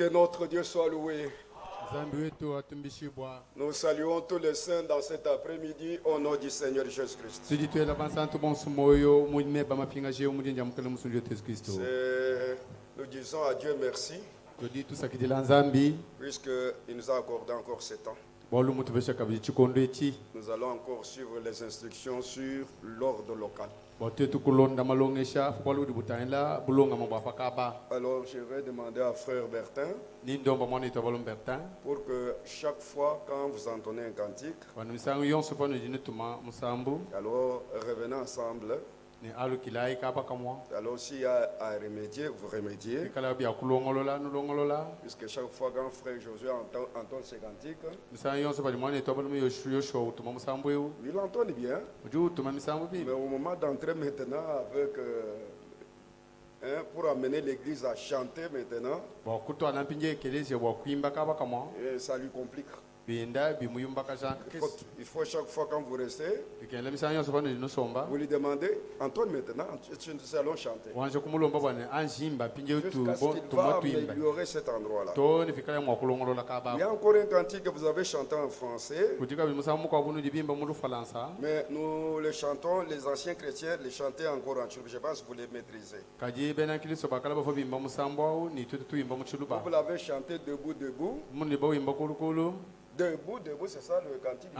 Que notre Dieu soit loué. Nous saluons tous les saints dans cet après-midi au nom du Seigneur Jésus-Christ. Nous disons à Dieu merci, puisqu'il nous a accordé encore ce temps. Nous allons encore suivre les instructions sur l'ordre local. Alors, je vais demander à Frère Bertin pour que chaque fois quand vous entendez un cantique, alors revenez ensemble. Alors s'il y a à remédier, vous remédiez. Puisque chaque fois qu'un frère Josué entend ce cantique, il entend bien. Mais au moment d'entrer maintenant avec pour amener l'église à chanter maintenant, ça lui complique. Il faut chaque fois quand vous restez, vous lui demandez, Antoine maintenant, nous allons chanter. Jusqu'à ce qu'il va améliorer cet endroit-là. Il y a encore un cantique que vous avez chanté en français, mais nous le chantons, les anciens chrétiens les chantaient encore en turc. Je pense que vous les maîtrisez. Vous l'avez chanté debout, debout. Debout, debout, c'est ça le cantique.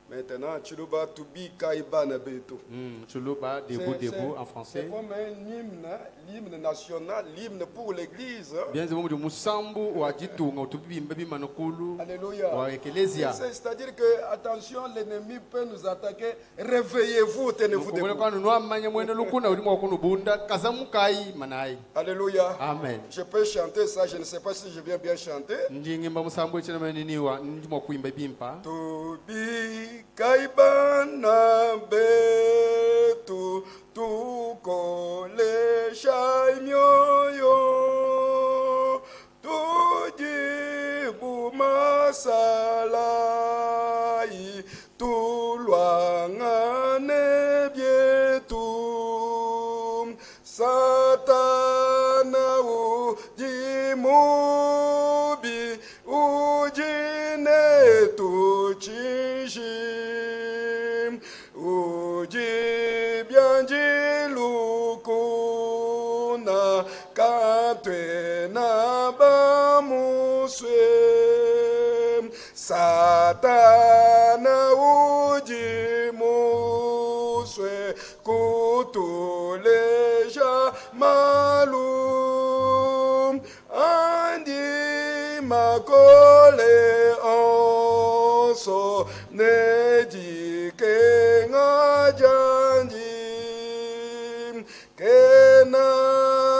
Maintenant, Chuluba Tubi Kaiba Nabeto. Chuluba, debout, en français. C'est comme un hymne, l'hymne national, l'hymne pour l'église. Alléluia. C'est-à-dire que, attention, l'ennemi peut nous attaquer. Réveillez-vous, tenez-vous debout. Alléluia. Amen. Je peux chanter ça, je ne sais pas si je viens bien chanter. Tubi Kaibana betu tu kole shai myoyo tu jibu masalai tu luangane bietu satana ujimubi ujine tu chishim uji bianji lukuna katwena bamuswe satana uji muswe kutuleja malum andi makole onso neji kenga janji kena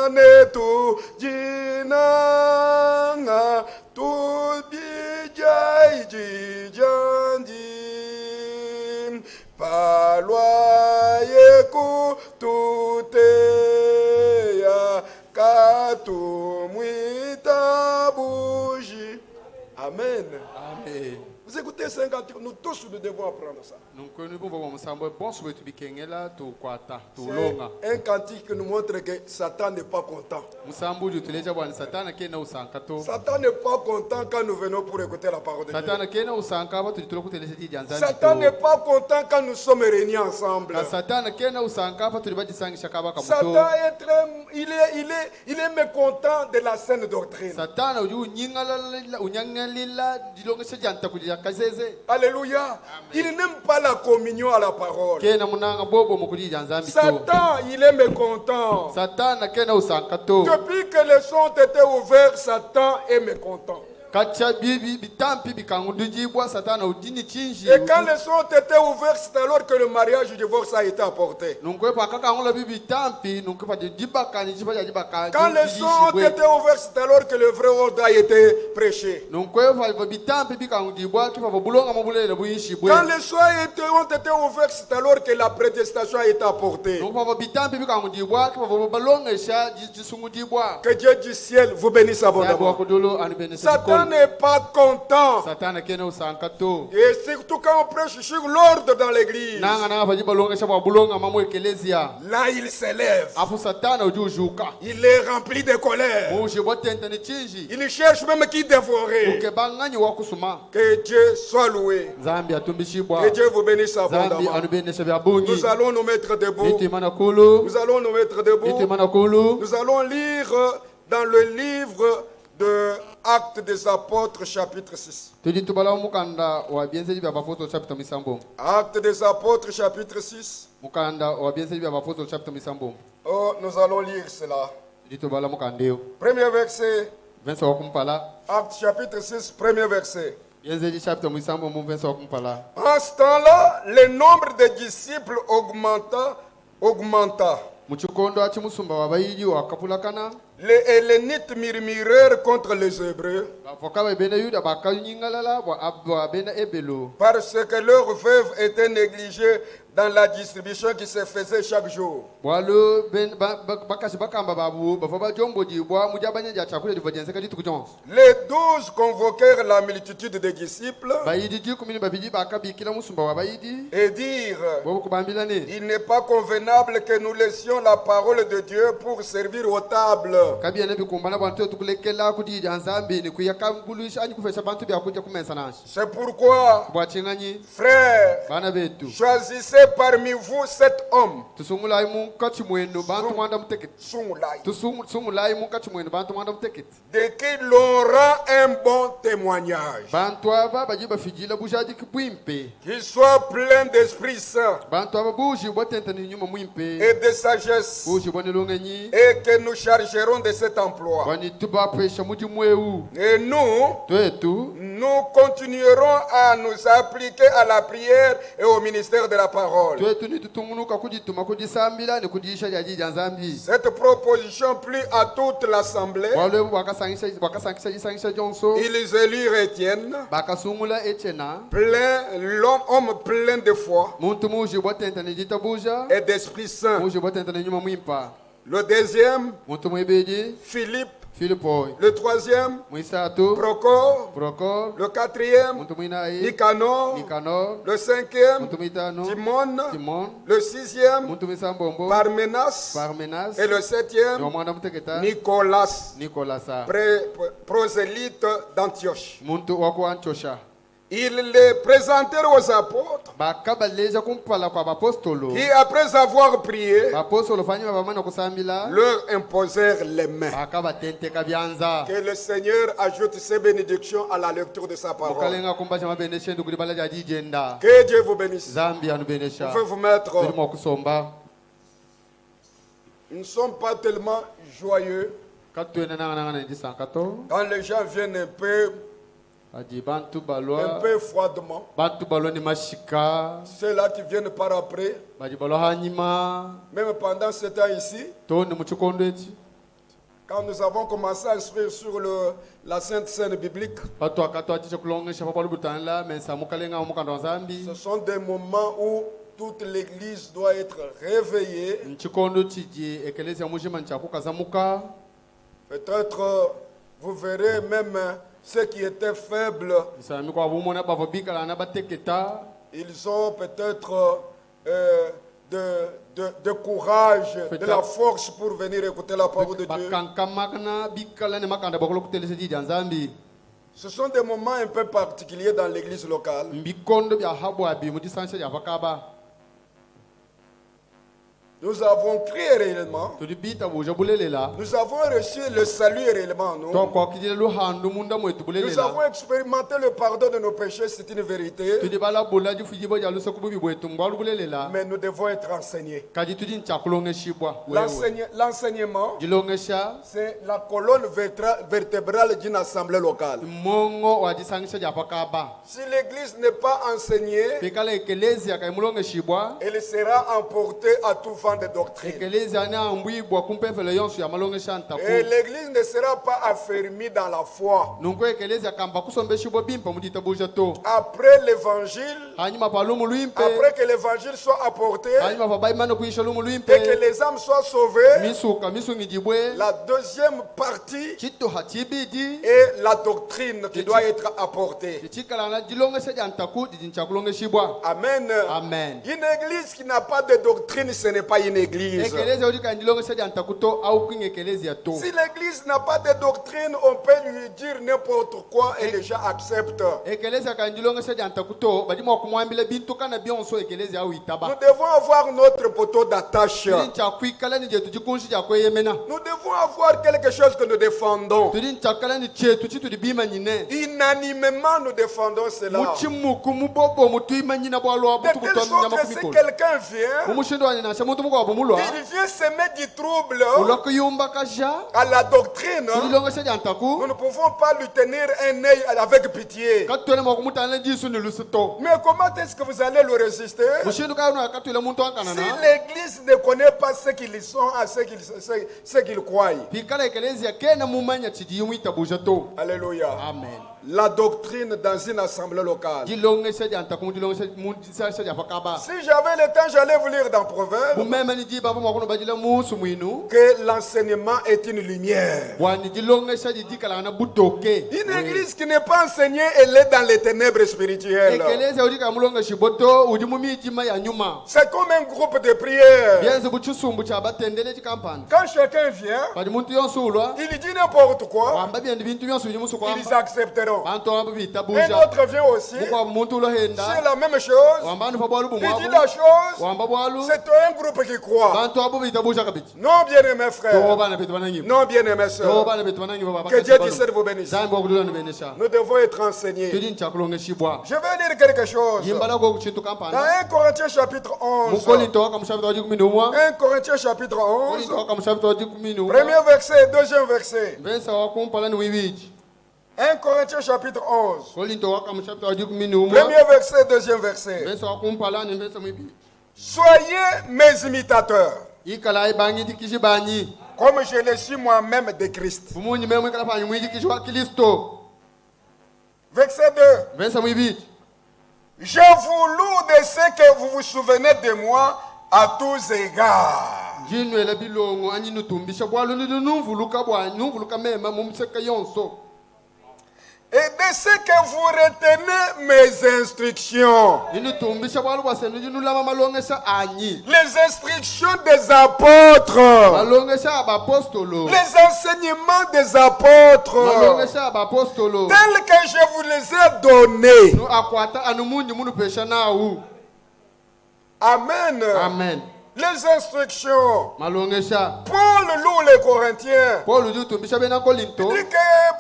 netu jinanga tu bijai jijanji palwaye kututeya katumwita buji. Amen. Amen. Vous écoutez 50, nous tous nous devons apprendre ça. C'est un cantique qui nous montre que Satan n'est pas content. Satan n'est pas content quand nous venons pour écouter la parole de Dieu. Satan n'est pas content quand nous sommes réunis ensemble. Satan il est mécontent de la saine doctrine. Alléluia. Amen. Il n'aime pas la communion à la parole. Satan, il est mécontent. Depuis que les sons étaient ouverts, Satan est mécontent. Et quand les sons étaient ouverts, c'est alors que le mariage du divorce a été apporté. Quand les sons étaient ouverts, c'est alors que le vrai ordre a été prêché. Quand les sons ont été ouverts, c'est alors que la prédestination a été apportée. Que Dieu du ciel vous bénisse abondamment. Satan n'est pas content. Et surtout quand on prêche sur l'ordre dans l'église. Là, il s'élève. Il est rempli de colère. Il cherche même qui dévorer. Que Dieu soit loué. Que Dieu vous bénisse abondamment. Nous allons nous mettre debout. Nous allons nous mettre debout. Nous allons lire dans le livre de Actes des Apôtres, chapitre 6. Actes des Apôtres, chapitre 6. Oh, nous allons lire cela. Premier verset. Actes chapitre 6, premier verset. En ce temps-là, le nombre de disciples augmenta. Les Hellénites murmurèrent contre les Hébreux parce que leurs veuves étaient négligées dans la distribution qui se faisait chaque jour. Les 12 convoquèrent la multitude des disciples et dirent: il n'est pas convenable que nous laissions la parole de Dieu pour servir aux tables. C'est pourquoi, frères, choisissez parmi vous 7 hommes de qui l'on rend un bon témoignage, qu'ils soient pleins d'Esprit Saint et de sagesse, et que nous chargerons de cet emploi. Et nous continuerons à nous appliquer à la prière et au ministère de la parole. Cette proposition plut à toute l'assemblée. Ils élirent Étienne, homme plein de foi et d'Esprit Saint. Le deuxième, Philippe. Le troisième, Procor. Le quatrième, Nicanor. Le cinquième, Timon. Le sixième, Parmenas. Et le septième, Nicolas, prosélyte d'Antioche. Ils les présentèrent aux apôtres qui, après avoir prié, leur imposèrent les mains. Que le Seigneur ajoute ses bénédictions à la lecture de sa parole. Que Dieu vous bénisse. Vous pouvez vous mettre. Nous ne sommes pas tellement joyeux quand les gens viennent un peu froidement. Ceux-là qui viennent par après, même pendant ce temps ici, quand nous avons commencé à instruire sur la Sainte Scène biblique, ce sont des moments où toute l'Église doit être réveillée. Peut-être vous verrez même ceux qui étaient faibles, ils ont peut-être de courage, de la force pour venir écouter la parole de Dieu. Ce sont des moments un peu particuliers dans l'église locale. Nous avons crié réellement. Nous avons reçu le salut réellement. Nous avons expérimenté le pardon de nos péchés, c'est une vérité. Mais nous devons être enseignés. L'enseignement, c'est la colonne vertébrale d'une assemblée locale. Si l'église n'est pas enseignée, elle sera emportée à tout va. enfant de doctrine. Et l'église ne sera pas affermie dans la foi. Après l'évangile, après que l'évangile soit apporté et que les âmes soient sauvées, la deuxième partie est la doctrine qui doit être apportée. Amen. Amen. Une église qui n'a pas de doctrine, ce n'est pas une église. Si l'église n'a pas de doctrine, on peut lui dire n'importe quoi et les gens acceptent. Nous devons avoir notre poteau d'attache. Nous devons avoir quelque chose que nous défendons. Unanimement, nous défendons cela. De telle sorte que si quelqu'un vient, il vient semer du trouble à la doctrine, nous ne pouvons pas lui tenir un œil avec pitié. Mais comment est-ce que vous allez le résister si l'église ne connaît pas ce qu'ils sont, à ce qu'ils croient? Alléluia. Amen. La doctrine dans une assemblée locale. Si j'avais le temps, j'allais vous lire dans Proverbes que l'enseignement est une lumière. Une église qui n'est pas enseignée, elle est dans les ténèbres spirituelles. C'est comme un groupe de prière. Quand chacun vient, il dit n'importe quoi, ils accepteront. Un autre vient aussi, c'est la même chose. Il dit la chose, c'est un groupe qui croit. Non, bien-aimés frères, non, bien-aimés sœurs, que Dieu dise vous bénisse. Nous devons être enseignés. Je vais lire quelque chose. Dans 1 Corinthiens chapitre 11, 1 Corinthiens chapitre 11, premier verset, deuxième verset. 1 Corinthiens chapitre 11. Premier verset, deuxième verset. Soyez mes imitateurs, comme je le suis moi-même de Christ. Verset 2. Je vous loue de ce que vous vous souvenez de moi à tous égards. Et de ce que vous retenez mes instructions. Les instructions des apôtres. Les enseignements des apôtres. Tels que je vous les ai donnés. Amen. Amen. Les instructions. Paul loue les Corinthiens. Il dit que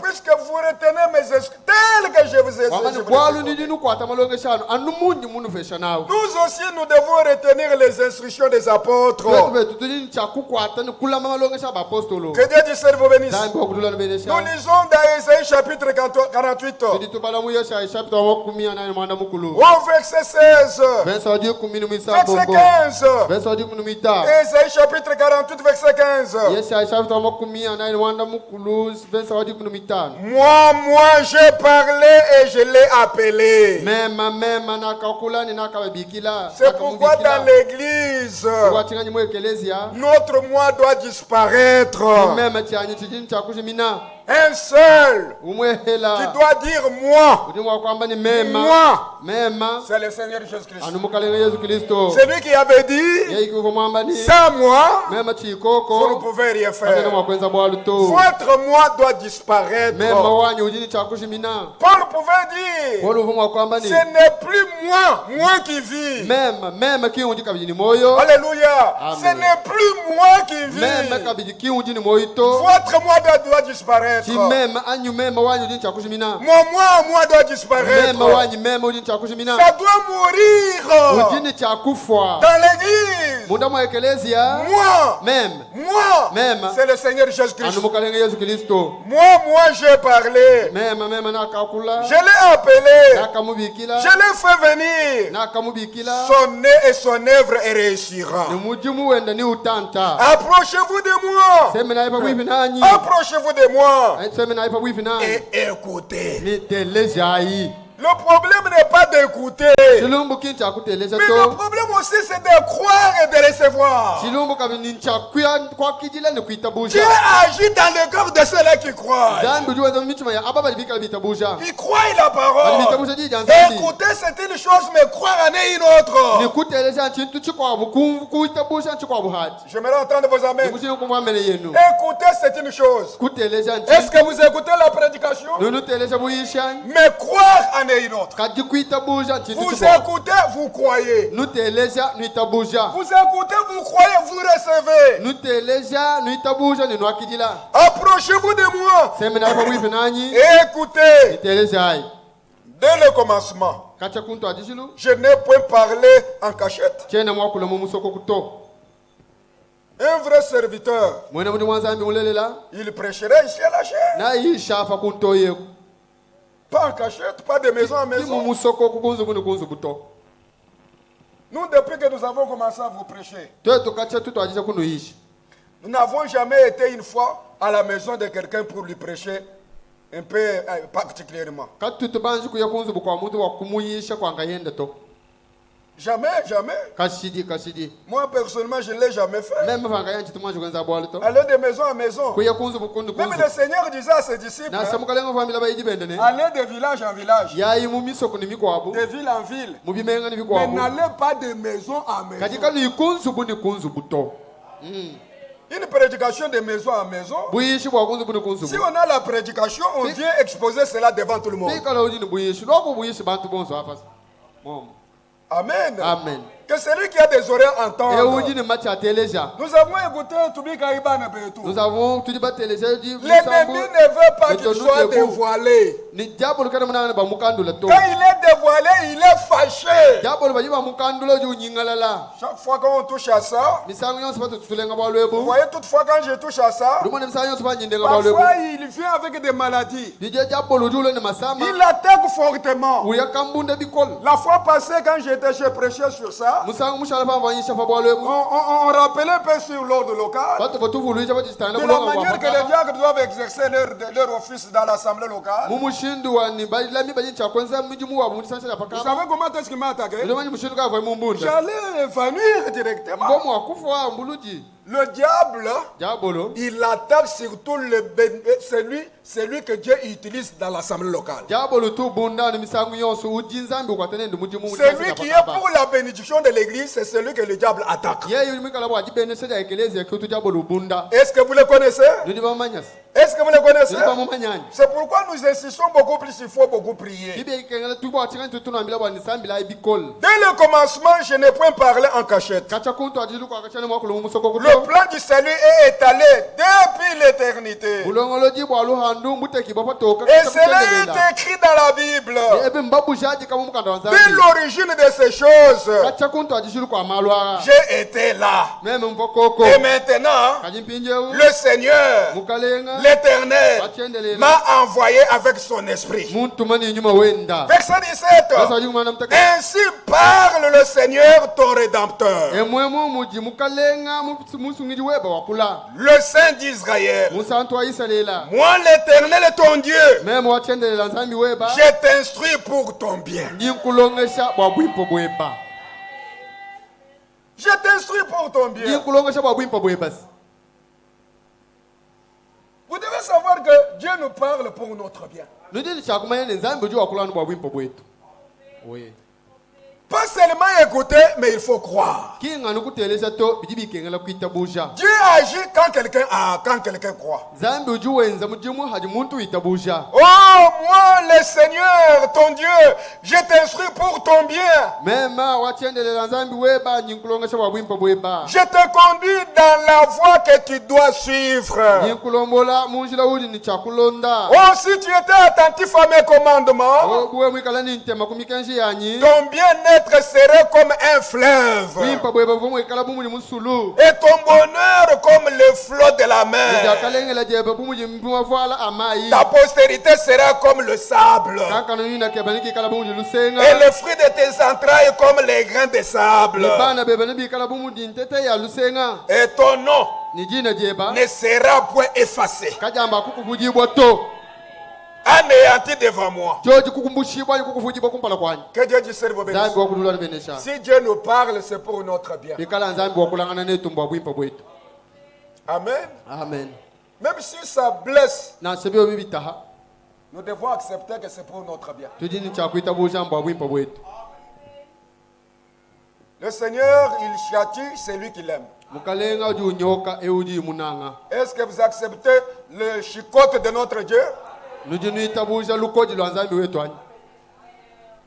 puisque vous retenez mes instructions, telles que je vous ai dit, nous aussi nous devons retenir les instructions des apôtres. Que Dieu dise vous bénisse. Nous lisons dans Ésaïe chapitre 48. Au verset 16. Verset 15. Ésaïe chapitre 48 verset 15. Moi j'ai parlé et je l'ai appelé. C'est pourquoi dans l'église, notre moi doit disparaître. Un seul qui doit dire moi. Moi. C'est le Seigneur Jésus-Christ. C'est lui qui avait dit sans moi, vous ne pouvez rien faire. Votre moi doit disparaître. Paul pouvait dire ce n'est plus moi qui vis. Alléluia. Ce n'est plus moi qui vis. Votre moi doit disparaître. disparaître. Mon moi doit disparaître. Ça doit mourir dans l'église. Moi, c'est le Seigneur Jésus-Christ. Moi, j'ai parlé. Je l'ai appelé. Je l'ai fait venir. Son nez et son œuvre réussira. Approchez-vous de moi. Approchez-vous de moi. Et écoutez. Le problème n'est pas d'écouter. Mais le problème aussi c'est de croire et de recevoir. Dieu agit dans le cœur de ceux-là qui croient. Ils croient la parole. Écouter c'est une chose, mais croire en est une autre. J'aimerais entendre vos amens. Écouter c'est une chose. Est-ce que vous écoutez la prédication? Mais croire en est une autre. Vous écoutez, vous croyez. Vous écoutez, vous croyez, vous recevez. Approchez-vous de moi. Et écoutez. Dès le commencement, je n'ai point parlé en cachette. Un vrai serviteur, il prêcherait ici à la chair. Pas en cachette, pas de maison en maison. Nous, depuis que nous avons commencé à vous prêcher, nous n'avons jamais été une fois à la maison de quelqu'un pour lui prêcher un peu particulièrement. Jamais, jamais. Moi, personnellement, je ne l'ai jamais fait. Aller de maison en maison. Même le Seigneur disait à ses disciples, allez de village en village, de ville en ville, mais n'allez pas de maison en maison. Une prédication de maison en maison. Si on a la prédication, on vient exposer cela devant tout le monde. Amen. Amen. Que celui qui a des oreilles entende. Nous avons écouté Toubi Kaiba Nebetou. L'ennemi ne veut pas qu'il soit dévoilé. Quand il est dévoilé, il est fâché. Chaque fois qu'on touche à ça, vous voyez, toutefois quand je touche à ça, parfois il vient avec des maladies. Il attaque fortement. La fois passée, quand j'ai prêché sur ça, on rappelait un peu sur l'ordre local, de la manière que les diacres doivent exercer leur office dans l'assemblée locale. Vous savez comment est-ce qu'il m'a attaqué? J'allais venir directement. Le diable, il attaque surtout celui que Dieu utilise dans l'assemblée locale. Celui qui est pour la bénédiction de l'église, c'est celui que le diable attaque. Est-ce que vous le connaissez? Est-ce que vous le connaissez? C'est pourquoi nous insistons beaucoup plus, il faut beaucoup prier. Dès le commencement, je n'ai point parlé en cachette. Le plan du salut est étalé depuis l'éternité. Et cela est écrit dans la Bible. Dès l'origine de ces choses, j'ai été là. Et maintenant, le Seigneur, l'Éternel, m'a envoyé avec son esprit. Verset 17. Ainsi parle le Seigneur ton Rédempteur, le Saint d'Israël. Moi l'Éternel est ton Dieu. Je t'instruis pour ton bien. Je t'instruis pour ton bien. Vous devez savoir que Dieu nous parle pour notre bien. Pas seulement écouter, mais il faut croire. Dieu agit quand quelqu'un croit. Oh, moi, le Seigneur, ton Dieu, je t'instruis pour ton bien. Je te conduis dans la voie que tu dois suivre. Oh, si tu étais attentif à mes commandements, ton bien-être serait comme un fleuve. Et ton bonheur comme le flot de la mer. Ta postérité sera comme le sable. Et le fruit de tes entrailles comme les grains de sable. Et ton nom ne sera point effacé, anéanti devant moi. Que Dieu du cerveau bénisse. Si Dieu nous parle, c'est pour notre bien. Amen. Amen. Même si ça blesse, nous devons accepter que c'est pour notre bien. Le Seigneur, il châtie celui qu'il aime. Est-ce que vous acceptez le chicote de notre Dieu?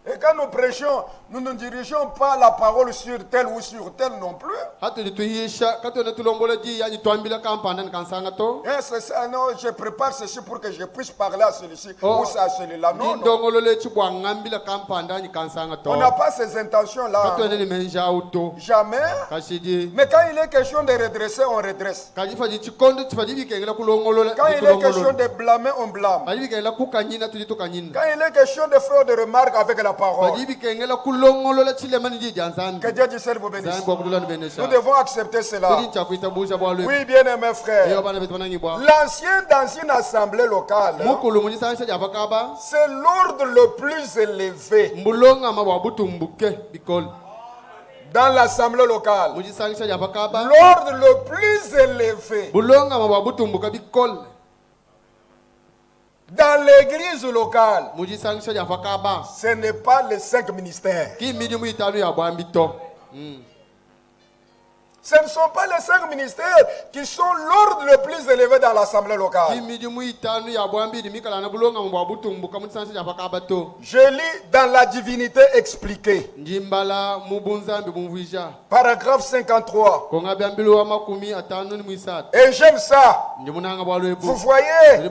Et quand nous prêchons, nous ne dirigeons pas la parole sur tel ou sur tel non plus. C'est ça, non, je prépare ceci pour que je puisse parler à celui-ci ou à celui-là. Non, non. On n'a pas ces intentions-là. Jamais. Mais quand il est question de redresser, on redresse. Quand il est question de blâmer, on blâme. Quand il est question de faire des remarques avec la parole. Que Dieu du ciel vous bénisse. Nous devons accepter cela. Oui, bien-aimés frères. L'ancien dans une assemblée locale, c'est l'ordre le plus élevé. Dans l'assemblée locale, l'ordre le plus élevé. Dans l'église locale, ce n'est pas les 5 ministères. Ce ne sont pas les 5 ministères qui sont l'ordre le plus élevé dans l'assemblée locale. Je lis dans la divinité expliquée. Paragraphe 53. Et j'aime ça. Vous voyez,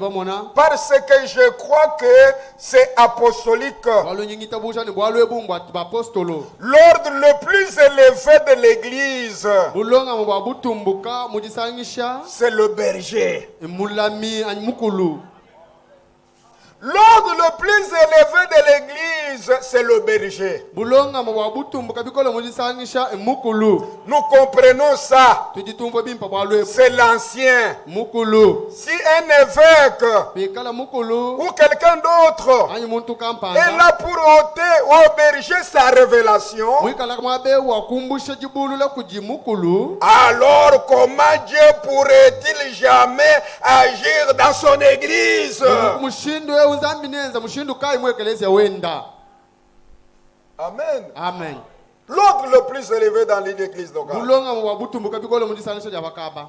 parce que je crois que c'est apostolique. L'ordre le plus élevé de l'église, c'est le berger. L'ordre le plus élevé de l'église, c'est le berger. Nous comprenons ça. C'est l'ancien. Si un évêque ou quelqu'un d'autre est là pour ôter au berger sa révélation, alors comment Dieu pourrait-il jamais agir dans son église? Amen. Amen. L'ordre le plus élevé dans l'église locale.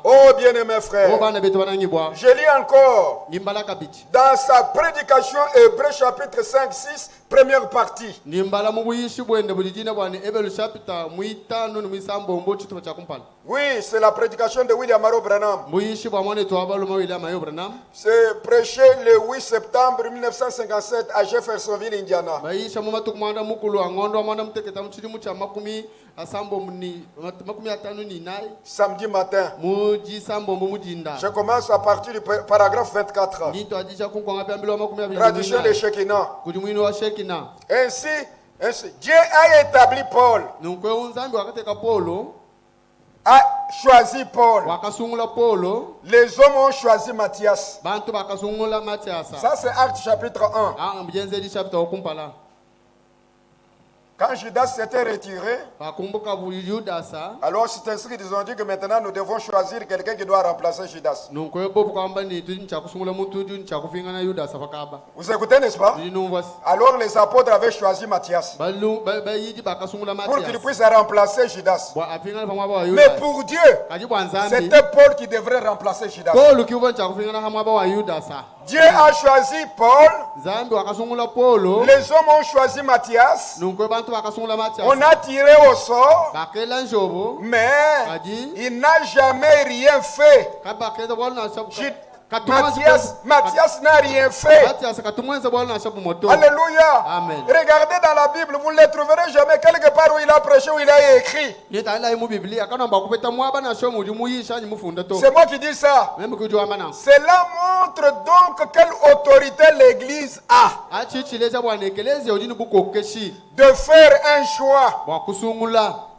Oh bien-aimés frères, je lis encore dans sa prédication Hébreux chapitre 5, 6, première partie. Oui, c'est la prédication de William Marrow Branham. C'est prêché le 8 septembre 1957 à Jeffersonville, Indiana. Samedi matin. Je commence à partir du paragraphe 24. Traduction de Shekinah. Ainsi, Dieu a établi Paul, a choisi Paul. Les hommes ont choisi Matthias. Ça c'est Acte chapitre 1. Quand Judas s'était retiré, alors c'est ainsi qu'ils ont dit que maintenant nous devons choisir quelqu'un qui doit remplacer Judas. Vous écoutez, n'est-ce pas? Alors les apôtres avaient choisi Matthias pour qu'il puisse remplacer Judas. Mais pour Dieu, c'était Paul qui devrait remplacer Judas. Dieu a choisi Paul. Les hommes ont choisi Matthias. On a tiré au sort. Mais il n'a jamais rien fait. Matthias n'a rien fait. Alléluia. Amen. Regardez dans la Bible, vous ne le trouverez jamais quelque part où il a prêché, où il a écrit. C'est moi qui dis ça. Cela montre donc quelle autorité l'Église a de faire un choix,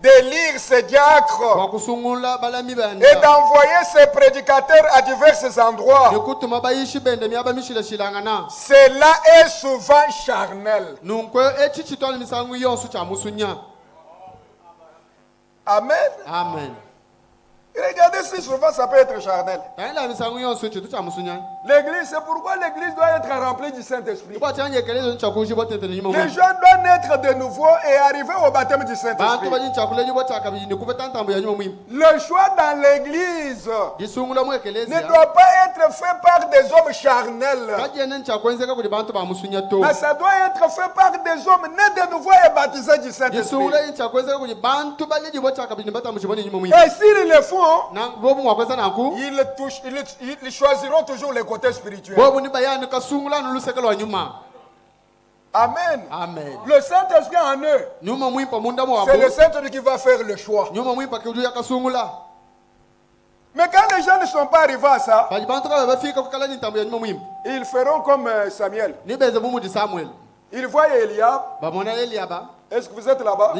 d'élire ses diacres et d'envoyer ses prédicateurs à divers endroits. Cela est souvent charnel. Amen. Amen. Regardez si souvent ça peut être charnel. L'église, c'est pourquoi l'église doit être remplie du Saint-Esprit. Les gens doivent naître de nouveau et arriver au baptême du Saint-Esprit. Le choix dans l'église ne doit pas être fait par des hommes charnels. Mais ça doit être fait par des hommes nés de nouveau et baptisés du Saint-Esprit. Et s'ils le font, ils choisiront toujours les côtés spirituels. Amen. Amen. Le Saint-Esprit en eux, c'est le Saint-Esprit qui va faire le choix. Mais quand les gens ne sont pas arrivés à ça, ils feront comme Samuel. Ils voient Eliab. Est-ce que vous êtes là-bas?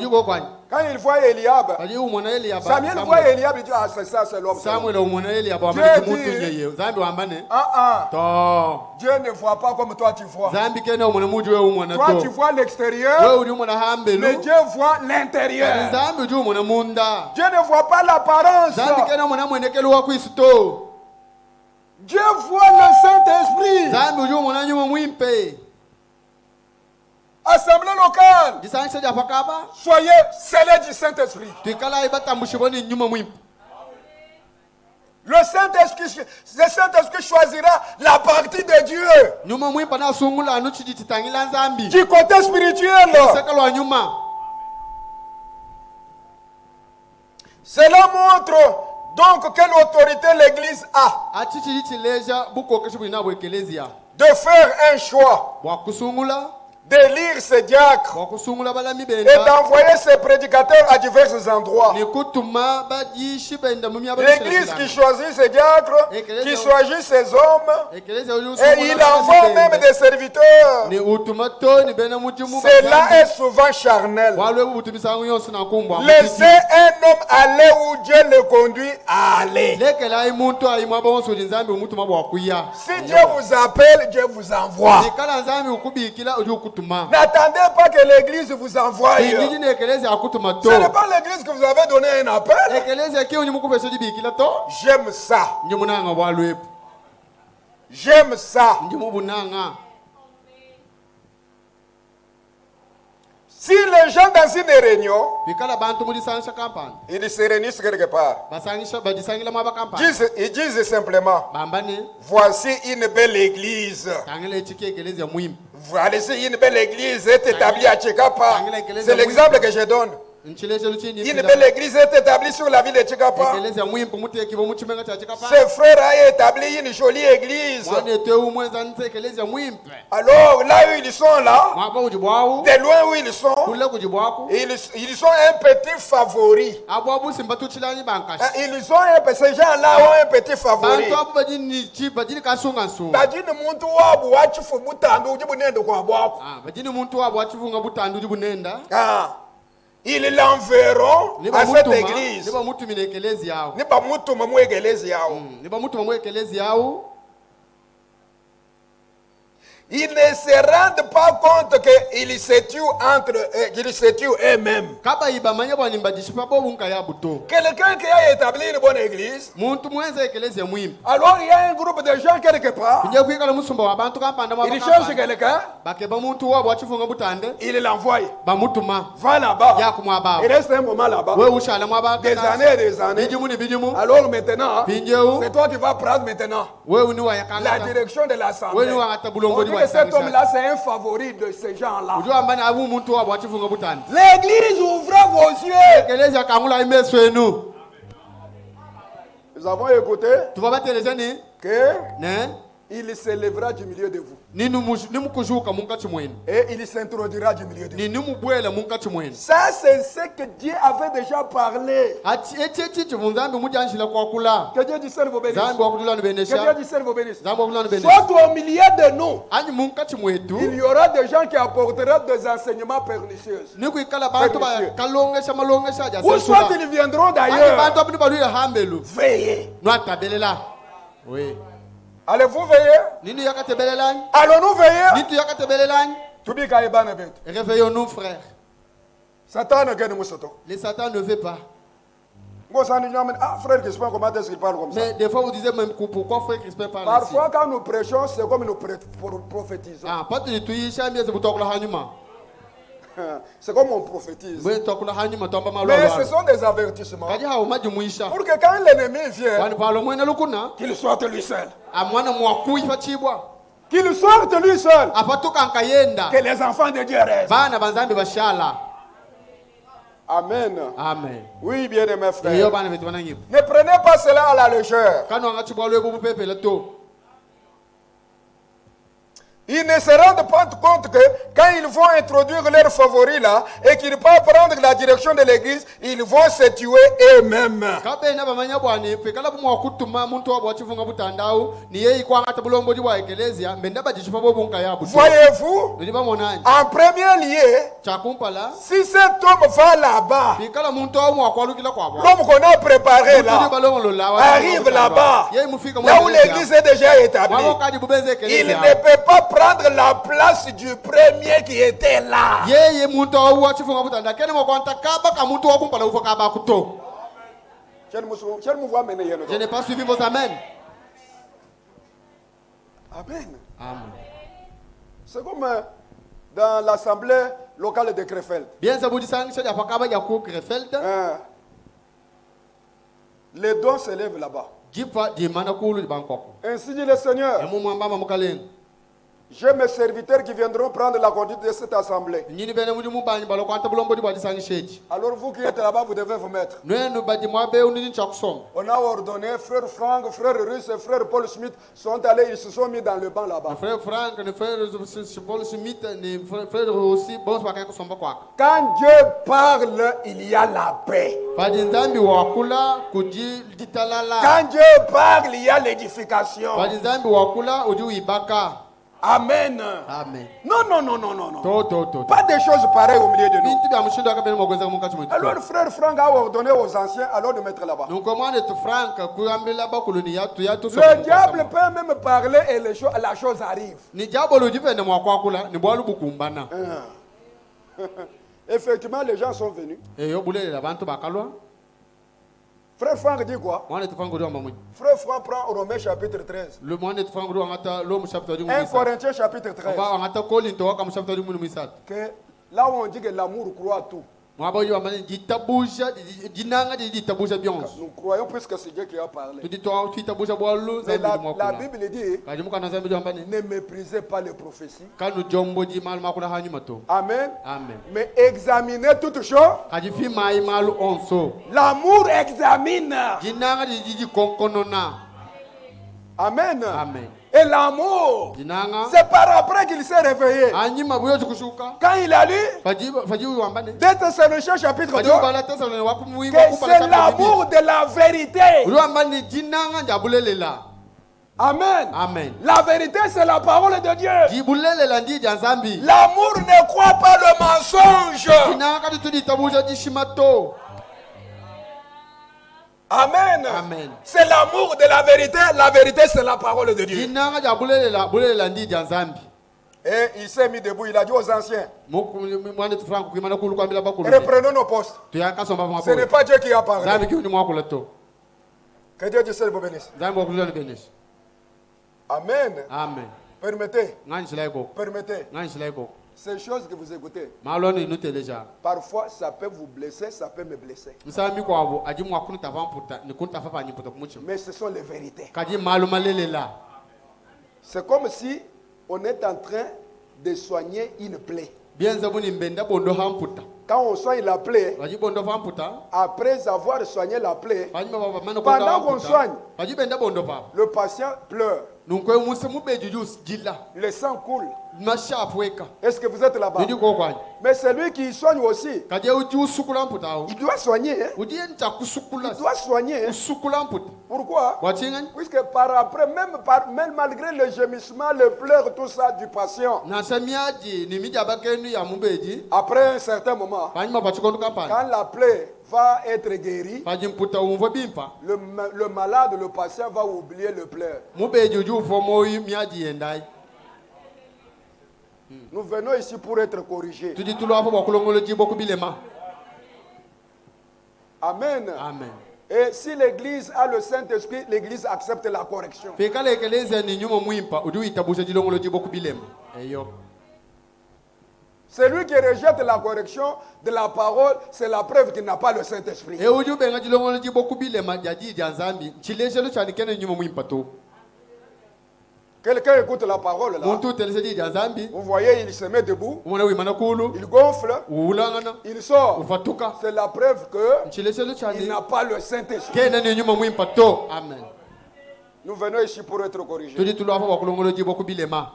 Quand il voit Eliab, Samuel voit Eliab, il dit, ah, c'est ça, c'est l'homme. Dieu ne voit pas comme toi tu vois. Toi tu vois l'extérieur, mais Dieu voit l'intérieur. Dieu ne voit pas l'apparence. Dieu voit le Saint-Esprit. Assemblée locale, soyez scellés du Saint-Esprit. Le Saint-Esprit choisira la partie de Dieu du côté spirituel. Cela montre donc quelle autorité l'Église a de faire un choix, d'élire ses diacres et d'envoyer ses prédicateurs à divers endroits. L'Église qui choisit ses diacres, qui choisit ses hommes, et il envoie même des serviteurs. Cela est souvent charnel. Laissez un homme aller où Dieu le conduit à aller. Si Dieu vous appelle, Dieu vous envoie. N'attendez pas que l'église vous envoie. Ce n'est pas l'église que vous avez donné un appel. J'aime ça. J'aime ça. Si les gens dans une réunion, ils se réunissent quelque part, ils disent simplement, voici une belle église. Voici une belle église est établie à Tchekapa. C'est l'exemple que je donne. Une belle église est établie sur la ville de Tchekapa. Ses frères ont établi une jolie église. Alors là où ils sont là, de loin où ils sont, ils sont un petit favori. Ils ont ces gens-là ont un petit favori. Ils l'enverront à cette église. Ils ne se rendent pas compte qu'ils se tuent qu'ils se tuent eux-mêmes. Quelqu'un qui a établi une bonne église, alors il y a un groupe de gens quelque part, il cherche quelqu'un, il l'envoie, va là-bas, il reste un moment là-bas, des années et des années. Alors maintenant, c'est toi qui vas prendre maintenant la direction de l'assemblée. On dit que cet homme-là, c'est un favori de ces gens-là. L'église, ouvrez vos yeux. Nous avons écouté qu'il se lèvera du milieu de vous. Et il s'introduira du milieu de vous. Ça, c'est ce que Dieu avait déjà parlé. Que Dieu discerne vos bénisses. Que Dieu discerne vos bénisses. Soit au milieu de nous, il y aura des gens qui apporteront des enseignements pernicieux. Ou soit ils viendront d'ailleurs. Veillez. Oui. Allez-vous veiller? Allons-nous veiller? Réveillons-nous, frères. Le Satan ne veut pas. Ah, frère Crispin, comment est-ce qu'il parle comme ça? Mais des fois, vous disiez même pourquoi frère Crispin parle parfois, ainsi. Quand nous prêchons, c'est comme nous prophétisons. C'est comme on prophétise. Mais ce sont des avertissements. Pour que quand l'ennemi vient, qu'il sorte lui seul. Qu'il sorte lui seul. Que les enfants de Dieu restent. Amen. Amen. Oui, bien aimé frère. Ne prenez pas cela à la légère. Ils ne se rendent pas compte que quand ils vont introduire leurs favoris là et qu'ils peuvent prendre la direction de l'église, ils vont se tuer eux-mêmes. Voyez-vous, en premier lieu, si cet homme va là-bas, l'homme qu'on a préparé là, arrive là-bas, là où l'église est déjà établie, il ne peut pas prendre la place du premier qui était là. Je n'ai pas suivi vos amens. Amen. Amen. C'est comme dans l'assemblée locale de Krefeld. Les dons s'élèvent là-bas. Ainsi dit le Seigneur. J'ai mes serviteurs qui viendront prendre la conduite de cette assemblée. Alors vous qui êtes là-bas, vous devez vous mettre. On a ordonné, frère Franck, frère Russe et frère Paul Smith sont allés, ils se sont mis dans le banc là-bas. Quand Dieu parle, il y a la paix. Quand Dieu parle, il y a l'édification. Amen. Amen. Non. Pas des choses pareilles au milieu de nous. Alors frère Franck a ordonné aux anciens alors de mettre là-bas. Le diable peut même parler et la chose arrive. Effectivement, les gens sont venus. Frère Franck dit quoi? Frère Franck prend Romains chapitre 13. 1 Corinthiens chapitre 13. Que là où on dit que l'amour croit tout. Nous croyons plus que c'est Dieu qui a parlé. Mais la Bible dit, ne méprisez pas les prophéties. Amen. Mais examinez toutes choses. L'amour examine. Amen. Et l'amour, c'est par après qu'il s'est réveillé. Quand il a lu 2 Thessaloniciens chapitre 2, que c'est l'amour de la vérité. Amen. La vérité, c'est la parole de Dieu. L'amour ne croit pas le mensonge. Amen. C'est l'amour de la vérité. La vérité, c'est la parole de Dieu. Et il s'est mis debout, il a dit aux anciens, reprenons nos postes. Ce n'est pas Dieu qui a parlé. Que Dieu du ciel vous bénisse. Amen. Amen. Permettez. Ces choses que vous écoutez, parfois ça peut vous blesser, ça peut me blesser. Mais ce sont les vérités. C'est comme si on est en train de soigner une plaie. Quand on soigne la plaie, après avoir soigné la plaie, pendant qu'on soigne, le patient pleure. Le sang coule. Est-ce que vous êtes là-bas? Mais celui qui soigne aussi, il doit soigner. Il doit soigner. Pourquoi? Puisque par après, même malgré le gémissement, le pleur, tout ça du patient, après un certain moment, quand la plaie va être guérie, le malade, le patient va oublier le pleur. Nous venons ici pour être corrigés. Amen. Amen. Et si l'église a le Saint-Esprit, l'église accepte la correction. Celui qui rejette la correction de la parole, c'est la preuve qu'il n'a pas le Saint-Esprit. Quelqu'un écoute la parole là. Vous voyez, il se met debout. Il gonfle. Il sort. C'est la preuve qu'il n'a pas le Saint-Esprit. Amen. Nous venons ici pour être corrigés.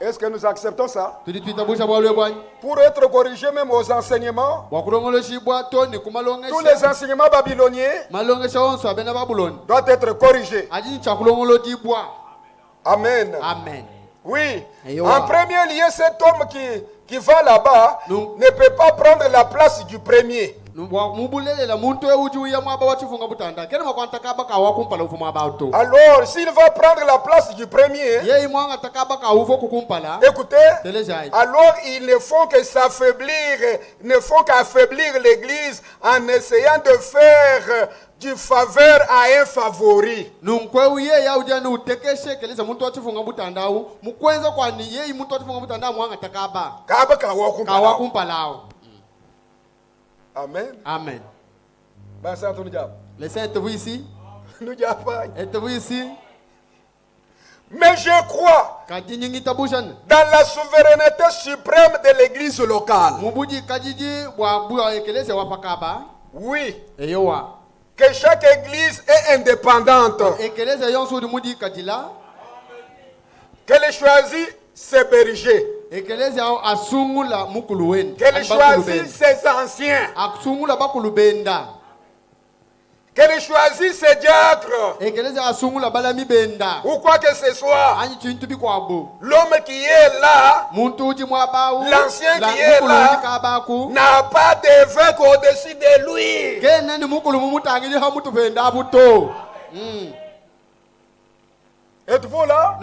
Est-ce que nous acceptons ça? Pour être corrigés même aux enseignements. Tous les enseignements babyloniens doivent être corrigés. Amen. Amen. Oui. En premier lieu, cet homme qui va là-bas ne peut pas prendre la place du premier. Alors, s'il va prendre la place du premier, écoutez, alors ils ne font que s'affaiblir, ne font qu'affaiblir l'église en essayant de faire du faveur à un favori. Amen. Amen. Les saints, êtes-vous ici? Êtes-vous ici? Mais je crois dans la souveraineté suprême de l'église locale. Oui. Que chaque église est indépendante. Qu'elle choisit ses bergers. Qu'elle choisit ses anciens. Qu'elle choisit ses diacres. Ou quoi que ce soit. L'homme qui est là, l'ancien qui est là, n'a pas d'évêque au-dessus de lui. Êtes-vous là?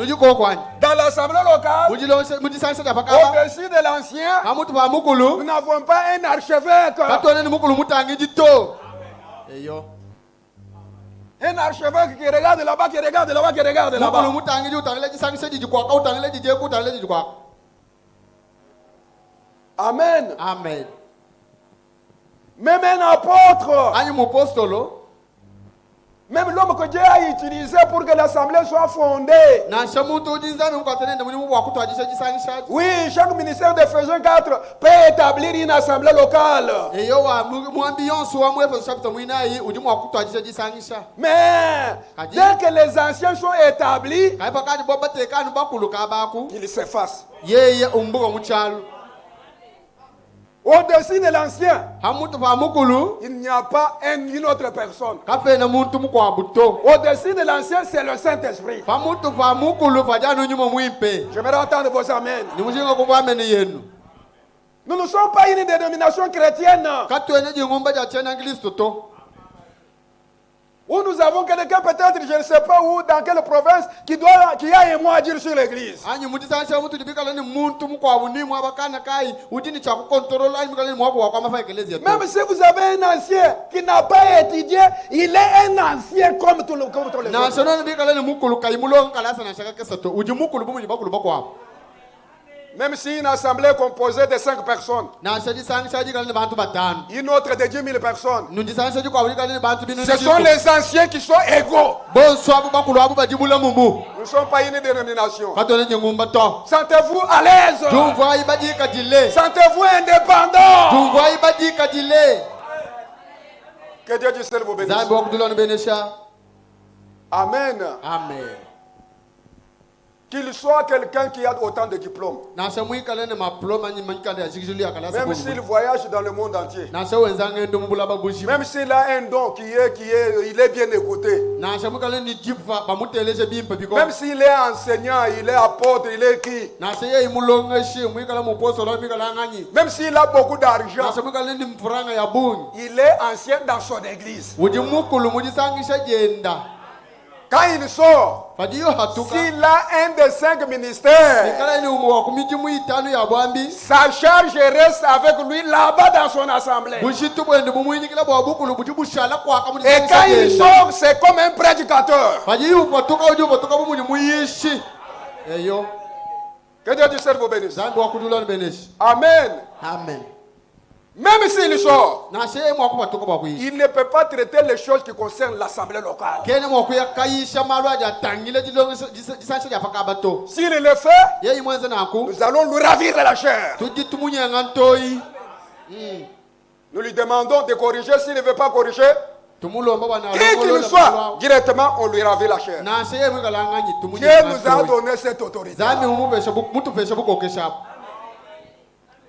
Dans l'assemblée locale, au-dessus de l'ancien, nous n'avons pas un archevêque. Un archevêque qui regarde là-bas, qui regarde là-bas, qui regarde là-bas. Amen. Amen. Même un apôtre, même l'homme que Dieu a utilisé pour que l'assemblée soit fondée. Oui, chaque ministère d'Éphésiens 4 peut établir une assemblée locale. Mais dès que les anciens sont établis, ils s'effacent. Au-dessus de l'ancien, il n'y a pas une autre personne. Au-dessus de l'ancien, c'est le Saint-Esprit. J'aimerais entendre vos amens. Nous ne sommes pas une dénomination chrétienne. Où nous avons quelqu'un peut-être, je ne sais pas où, dans quelle province, qui a un mot à dire sur l'église. Même si vous avez un ancien qui n'a pas étudié, il est un ancien comme tous les autres. Même si une assemblée est composée de 5 personnes, une autre de 10 000 personnes, ce sont les anciens qui sont égaux. Nous ne sommes pas une dénomination. Sentez-vous à l'aise. Sentez-vous indépendant. Que Dieu du ciel vous bénisse. Amen. Amen. Qu'il soit quelqu'un qui a autant de diplômes. Même s'il voyage dans le monde entier. Même s'il a un don il est bien écouté. Même s'il est enseignant, il est apôtre, il est qui. Même s'il a beaucoup d'argent. Il est ancien dans son église. Quand il sort, s'il a un des 5 ministères, sa charge reste avec lui là-bas dans son assemblée. Et quand il sort, c'est comme un prédicateur. Que Dieu du ciel vous bénisse. Amen. Amen. Même s'il sort, il ne peut pas traiter les choses qui concernent l'assemblée locale. S'il le fait, nous allons lui ravir la chair. Nous lui demandons de corriger. S'il ne veut pas corriger, qui qu'il soit, directement on lui ravit la chair. Dieu nous a donné cette autorité.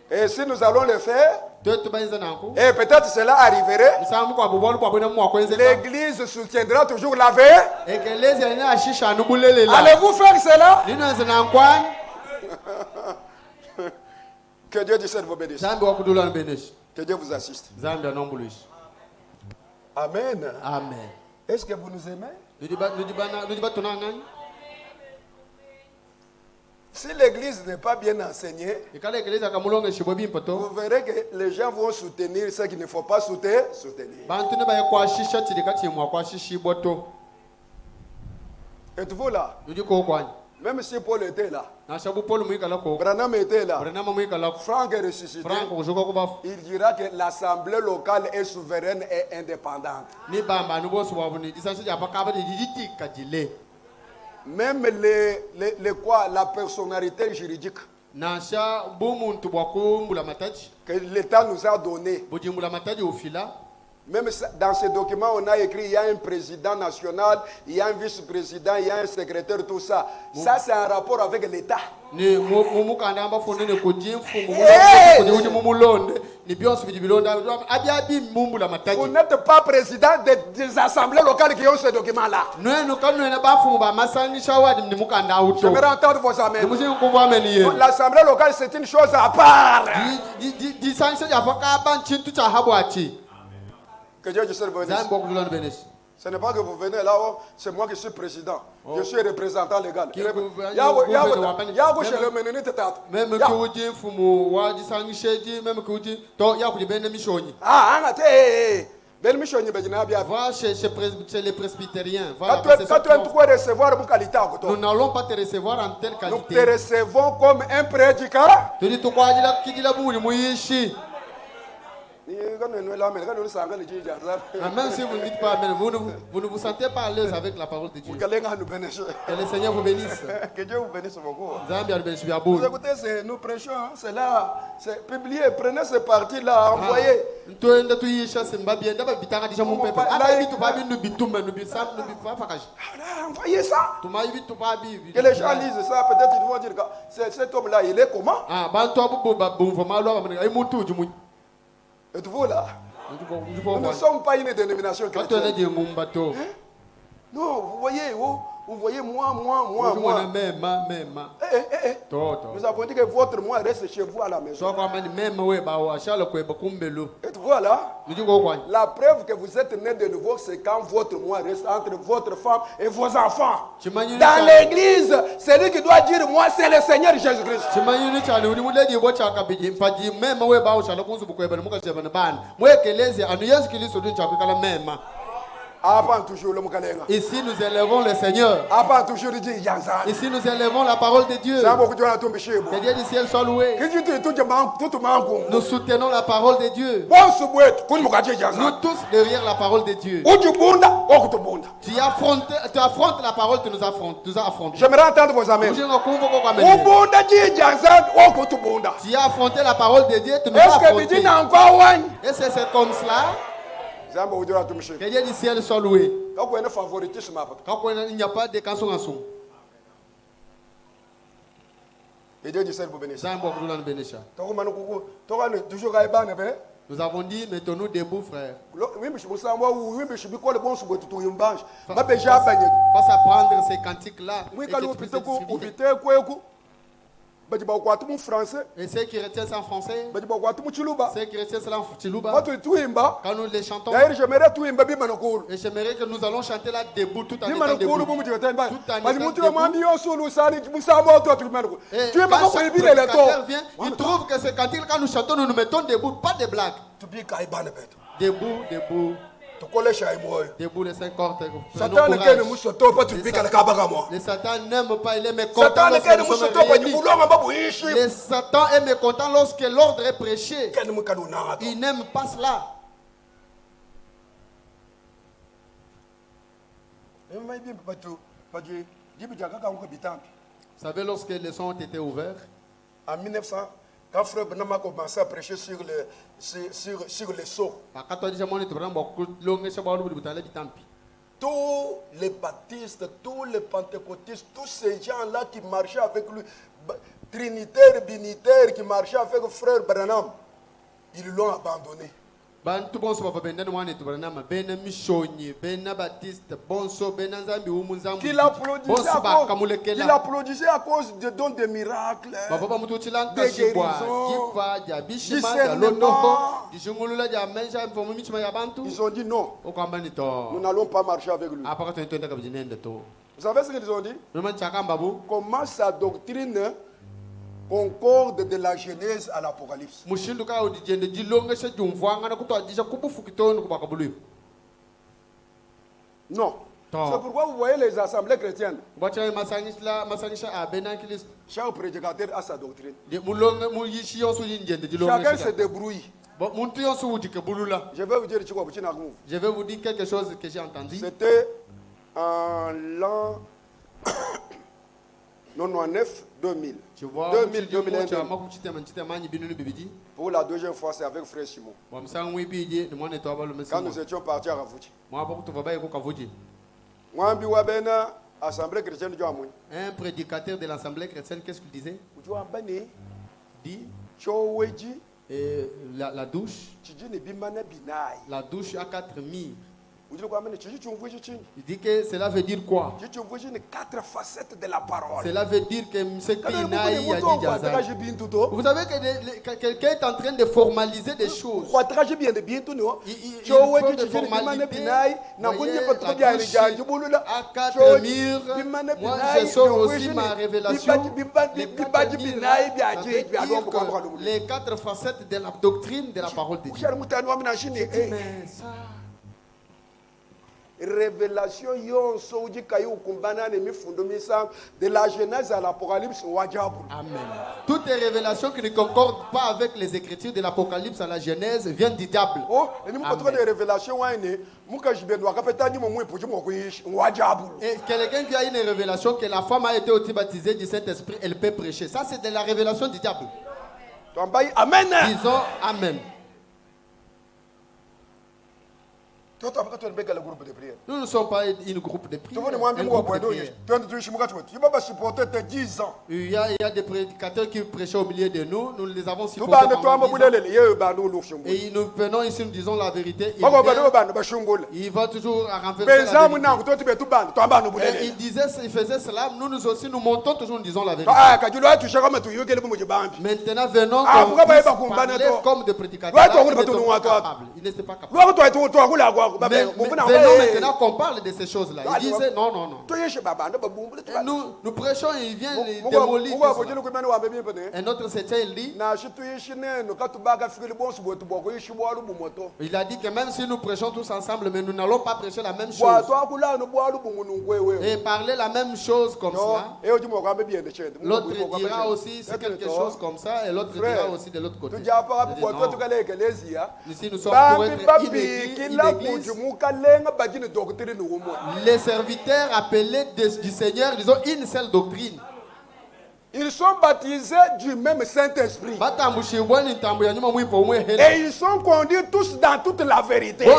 Et si nous allons le faire, et peut-être cela arriverait, l'église soutiendra toujours la veille. Allez-vous faire cela? Que Dieu du ciel vous bénisse. Que Dieu vous assiste. Amen. Amen. Est-ce que vous nous aimez? Si l'église n'est pas bien enseignée, vous verrez que les gens vont soutenir ce qu'il ne faut pas soutenir. Êtes-vous là? Même si Paul était là, Branham était là, Franck est ressuscité, il dira que l'assemblée locale est souveraine et indépendante. Même la personnalité juridique que l'État nous a donné. Même dans ce document, on a écrit il y a un président national, il y a un vice-président, il y a un secrétaire, tout ça. Ça, c'est un rapport avec l'État. Vous n'êtes pas président des assemblées locales qui ont ce document-là. J'aimerais entendre vos amens. L'assemblée locale, c'est une chose à part. Que Dieu du ciel vous bénisse. Ce n'est pas que vous venez là-haut, c'est moi qui suis président. Je suis représentant légal. Chez les presbytériens. Nous n'allons pas te recevoir en telle qualité. Nous te recevons comme un prédicat. Même si vous ne dites pas Amen, vous ne vous sentez pas à l'aise avec la parole de Dieu. Que le Seigneur vous bénisse. Que Dieu vous bénisse beaucoup. Vous écoutez, nous prêchons, c'est là, c'est publié. Prenez ce parti-là, envoyez. Envoyez ça. Que les gens lisent ça, peut-être ils vont dire que cet homme-là, il est comment? Êtes-vous là? Nous ne sommes pas une dénomination chrétienne. Non, vous voyez, Vous voyez, moi. Nous avons dit que votre moi reste chez vous à la maison. Et voilà. La preuve que vous êtes né de nouveau, c'est quand votre moi reste entre votre femme et vos enfants. Dans l'église, celui qui doit dire moi, c'est le Seigneur Jésus-Christ. Ici nous élevons le Seigneur. Ici nous élevons la parole de Dieu. Que Dieu du ciel soit loué. Nous soutenons la parole de Dieu. Nous tous derrière la parole de Dieu. Tu affrontes la parole que nous affrontons. J'aimerais entendre vos amens. Tu as affronté la parole de Dieu, tu nous as affronté. Et c'est comme cela. Que Dieu du ciel soit loué. Il n'y a pas de canson. Et Dieu du ciel vous bénisse. Nous avons dit, mettons-nous debout, frère. Face à prendre ces cantiques-là. Et ceux qui retiennent ça en français, ceux qui retiennent ça en Chiluba, quand nous les chantons, et j'aimerais que nous allons chanter là debout tout en étant debout. Et quand chaque prédicateur vient, il trouve que ce cantique, quand nous chantons, nous nous mettons debout, pas de blagues. Debout. Debout les 5 cordes. Le Satan n'aime pas, il est mécontent lorsque nous sommes réunis. Le Satan est mécontent lorsque l'ordre est prêché. Il n'aime pas cela. Vous savez, lorsque les sons ont été ouverts, en 1900, quand Frère Branham a commencé à prêcher sur les sceaux, tous les baptistes, tous les pentecôtistes, tous ces gens-là qui marchaient avec lui, trinitaires, binitaires, qui marchaient avec Frère Branham, ils l'ont abandonné. Qu'il applaudissait à cause de dons de miracles, de guérisons, ils ont dit non, nous n'allons pas marcher avec lui. Vous savez ce qu'ils ont dit? Comment sa doctrine concorde de la Genèse à l'Apocalypse. Non. C'est pourquoi vous voyez les assemblées chrétiennes. Chaque prédicateur a sa doctrine. Chacun se débrouille. Je vais vous dire quelque chose que j'ai entendu. C'était en l'an 99, 2000. 2001. Pour la deuxième fois, c'est avec Frère Simon. Quand nous étions partis à Ravouti. Un prédicateur de l'Assemblée chrétienne, qu'est-ce qu'il disait? Dit la douche. La douche a 4 mires. Il dit que cela veut dire quoi? 4 facettes de la parole. Cela veut dire que vous savez que quelqu'un est en train de formaliser des choses. Il faut de formalité. La douche a 4 murs. Moi, je sors aussi ma révélation. Les 4 facettes de la doctrine de la parole de Dieu. Mais ça... Révélation de la Genèse à l'Apocalypse. Amen. Toutes les révélations qui ne concordent pas avec les Écritures de l'Apocalypse à la Genèse viennent du diable. Et quelqu'un qui a une révélation que la femme a été aussi baptisée du Saint-Esprit, elle peut prêcher. Ça, c'est de la révélation du diable. Amen. Disons Amen. Nous ne sommes pas une groupe de prière. Il y a des prédicateurs qui prêchaient au milieu de nous. Nous les avons supportés. Et nous venons ici, nous disons la vérité. Il va toujours renverser la vérité. Il faisait cela. Nous aussi, nous montons toujours, nous disons la vérité. Maintenant, venons comme des prédicateurs. Il n'était pas capable. Mais venons maintenant qu'on parle de ces choses-là. Il disait non. Nous prêchons et il vient démolir. Un autre septième, il dit, il a dit que même si nous prêchons tous ensemble, mais nous n'allons pas prêcher la même chose. Et parler la même chose comme ça. L'autre dira aussi c'est quelque chose comme ça et l'autre dira aussi de l'autre côté. Ici nous sommes pour être une église. Les serviteurs appelés du Seigneur, ils ont une seule doctrine. Ils sont baptisés du même Saint-Esprit. Et ils sont conduits tous dans toute la vérité. Et ils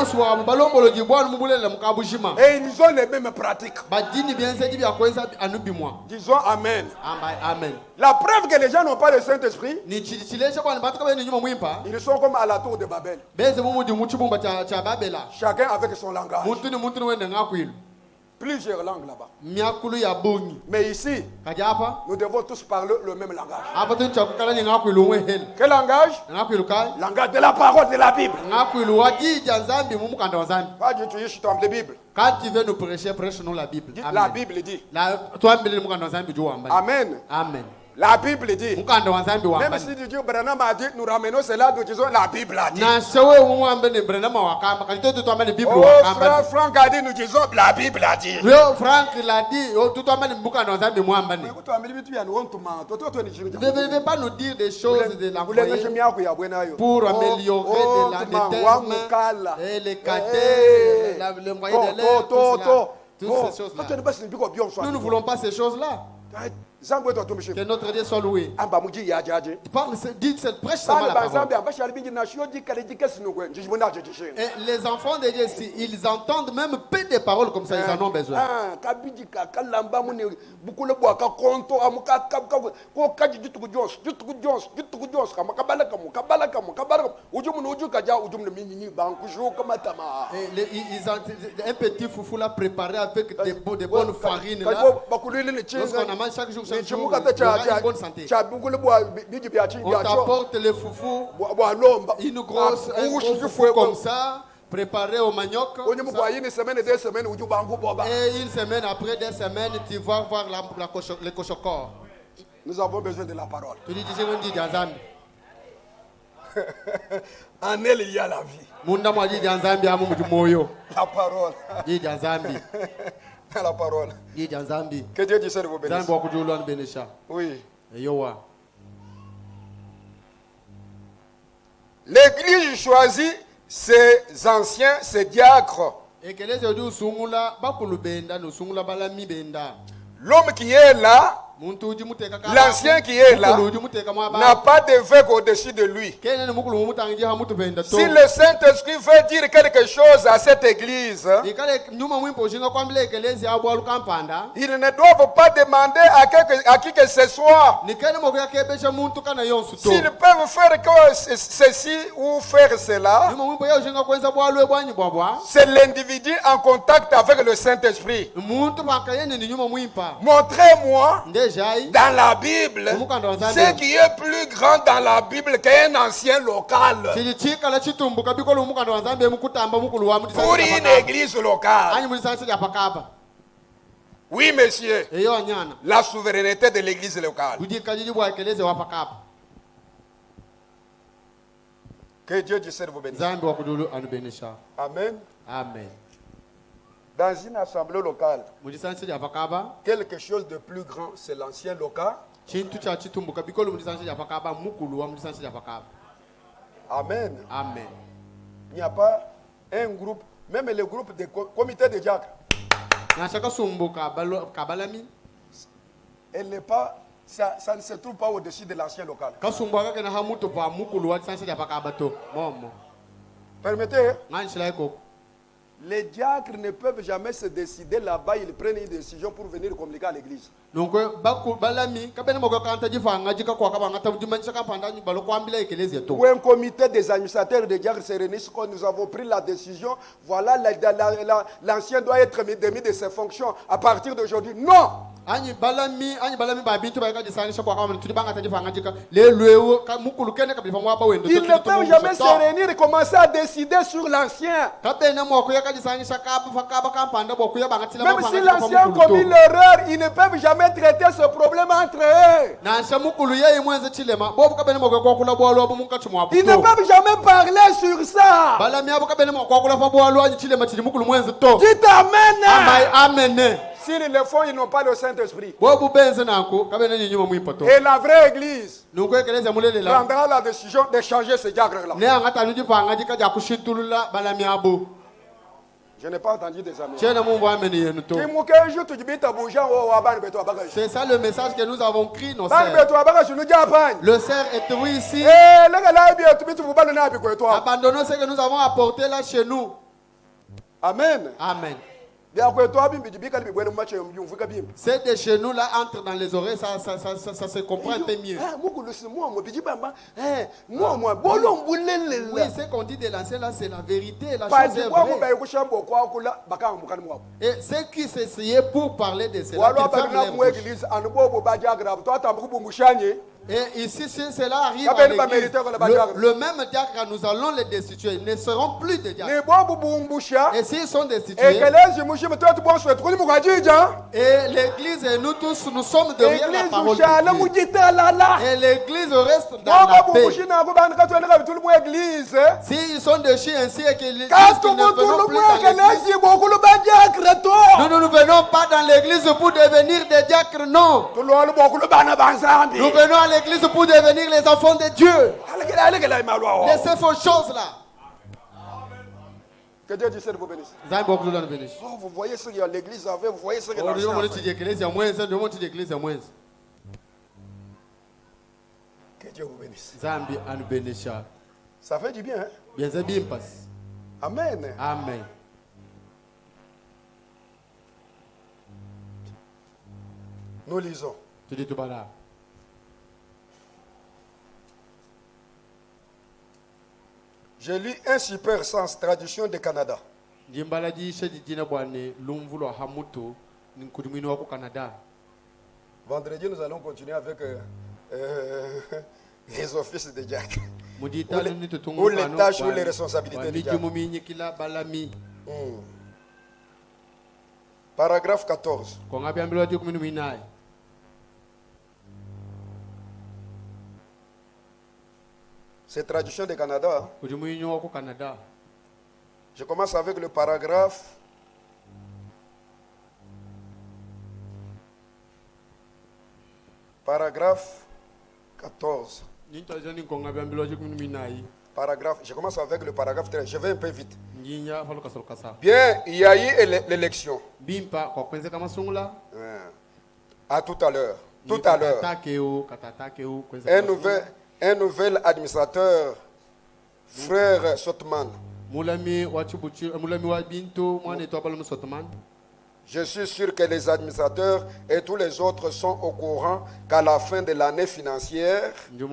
ont les mêmes pratiques. Disons Amen. Amen. La preuve que les gens n'ont pas le Saint-Esprit, ils sont comme à la tour de Babel. Chacun avec son langage. Plusieurs langues là-bas. Mais ici, nous devons tous parler le même langage. Quel langage? Langage de la parole de la Bible. Pas du tout, je suis dans la Bible. Quand tu veux nous prêcher, prêche-nous la Bible. La Bible dit. Amen. Amen. La Bible dit. Même si Dieu Branham a dit, nous ramenons cela, nous disons la Bible a dit. Oh, frère Franck a dit, nous disons la Bible a dit. Franck l'a dit. Ne venez pas nous dire des choses de la foi pour améliorer les termes et les cadets, le moyen de l'air, toutes ces choses-là. Nous ne voulons pas ces choses-là. Que notre Dieu soit loué. Dites cette prêche seulement la parole. Et les enfants de Dieu, ils entendent même peu de paroles comme ça, ils en ont besoin. Un petit foufou là préparé avec des bonnes farines là. Lorsqu'on a mangé chaque jour, on t'apporte le foufou, une grosse, un gros foufou comme ça, préparé au manioc. Et une semaine après, 2 semaines, tu vas voir le cochocor. Nous avons besoin de la parole. En elle, il y a la vie. La parole. La parole. Que Dieu dise de vous bénisse. Oui. L'Église choisit ses anciens, ses diacres. L'homme qui est là, l'ancien qui est là, n'a pas d'évêque au-dessus de lui. Si le Saint-Esprit veut dire quelque chose à cette église, ils ne doivent pas demander à qui que ce soit s'ils peuvent faire ceci ou faire cela. C'est l'individu en contact avec le Saint-Esprit. Montrez-moi dans la Bible ce qui est plus grand dans la Bible qu'un ancien local pour une église locale. Oui, monsieur. La souveraineté de l'église locale. Que Dieu dise de vous bénir. Amen. Amen. Dans une assemblée locale, quelque chose de plus grand, c'est l'ancien local. Amen. Amen. Il n'y a pas un groupe, même le groupe de comité de diacres. Elle n'est pas, ça ne se trouve pas au-dessus de l'ancien local. Permettez. Les diacres ne peuvent jamais se décider là-bas, ils prennent une décision pour venir communiquer à l'église. Donc, Ou un comité des administrateurs des diacres se réunissent quand nous avons pris la décision, voilà, l'ancien doit être démis de ses fonctions à partir d'aujourd'hui. Non! Ils ne peuvent jamais se réunir et commencer à décider sur l'ancien. Même si l'ancien a commis l'erreur, ils ne peuvent jamais traiter ce problème entre eux. Ils ne peuvent jamais parler sur ça. Dites Amen. S'ils le font, ils n'ont pas le Saint-Esprit. Et la vraie église prendra la décision de changer ce diacre-là. Je n'ai pas entendu des amis. C'est ça le message que nous avons crié, nos sœurs. Le cerf est oui ici. Abandonnons ce que nous avons apporté là chez nous. Amen. Amen. C'est de chez nous là entre dans les oreilles, ça se comprend un peu mieux. Oui, ce qu'on dit de l'ancien là, c'est la vérité, la chose est vraie. Et ceux qui s'essayaient pour parler de cela, et ici, si cela arrive à l'église, le même diacre, nous allons les destituer. Ils ne seront plus des diacres. Et s'ils sont destitués, et l'église et nous tous, nous sommes derrière la parole de Dieu. Et l'église reste dans la paix. S'ils sont déchus ainsi et qu'ils disent qu'ils ne venons plus dans l'église, nous ne venons pas dans l'église pour devenir des diacres, non. Nous venons à l'église pour devenir les enfants de Dieu. Laissez vos choses là. Que Dieu dise vous bénisse. Oh, vous voyez ce que l'église avait, vous voyez ce que l'ancien avait. Que Dieu vous bénisse. Ça fait du bien, hein? Amen. Amen. Nous lisons. J'ai lu un super sens, traduction du Canada. Vendredi, nous allons continuer avec les offices de diacres. Ou les tâches ou les responsabilités de diacres. Paragraphe 14. C'est traduction du Canada. Je commence avec le paragraphe. Paragraphe 14. Je commence avec le paragraphe 13. Je vais un peu vite. Bien, il y a eu l'élection. À tout à l'heure. Tout à l'heure. Un nouvel administrateur, frère Sotman. Je suis sûr que les administrateurs et tous les autres sont au courant qu'à la fin de l'année financière, le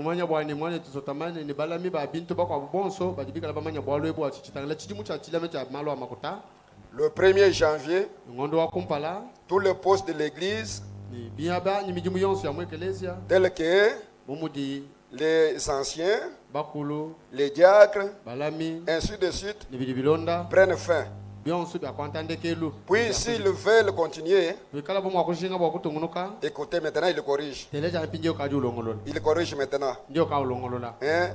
1er janvier, tous les postes de l'église, tels que les anciens, les diacres, ainsi de suite, prennent fin. Puis s'ils veulent continuer, écoutez, maintenant il corrige. Il corrige maintenant.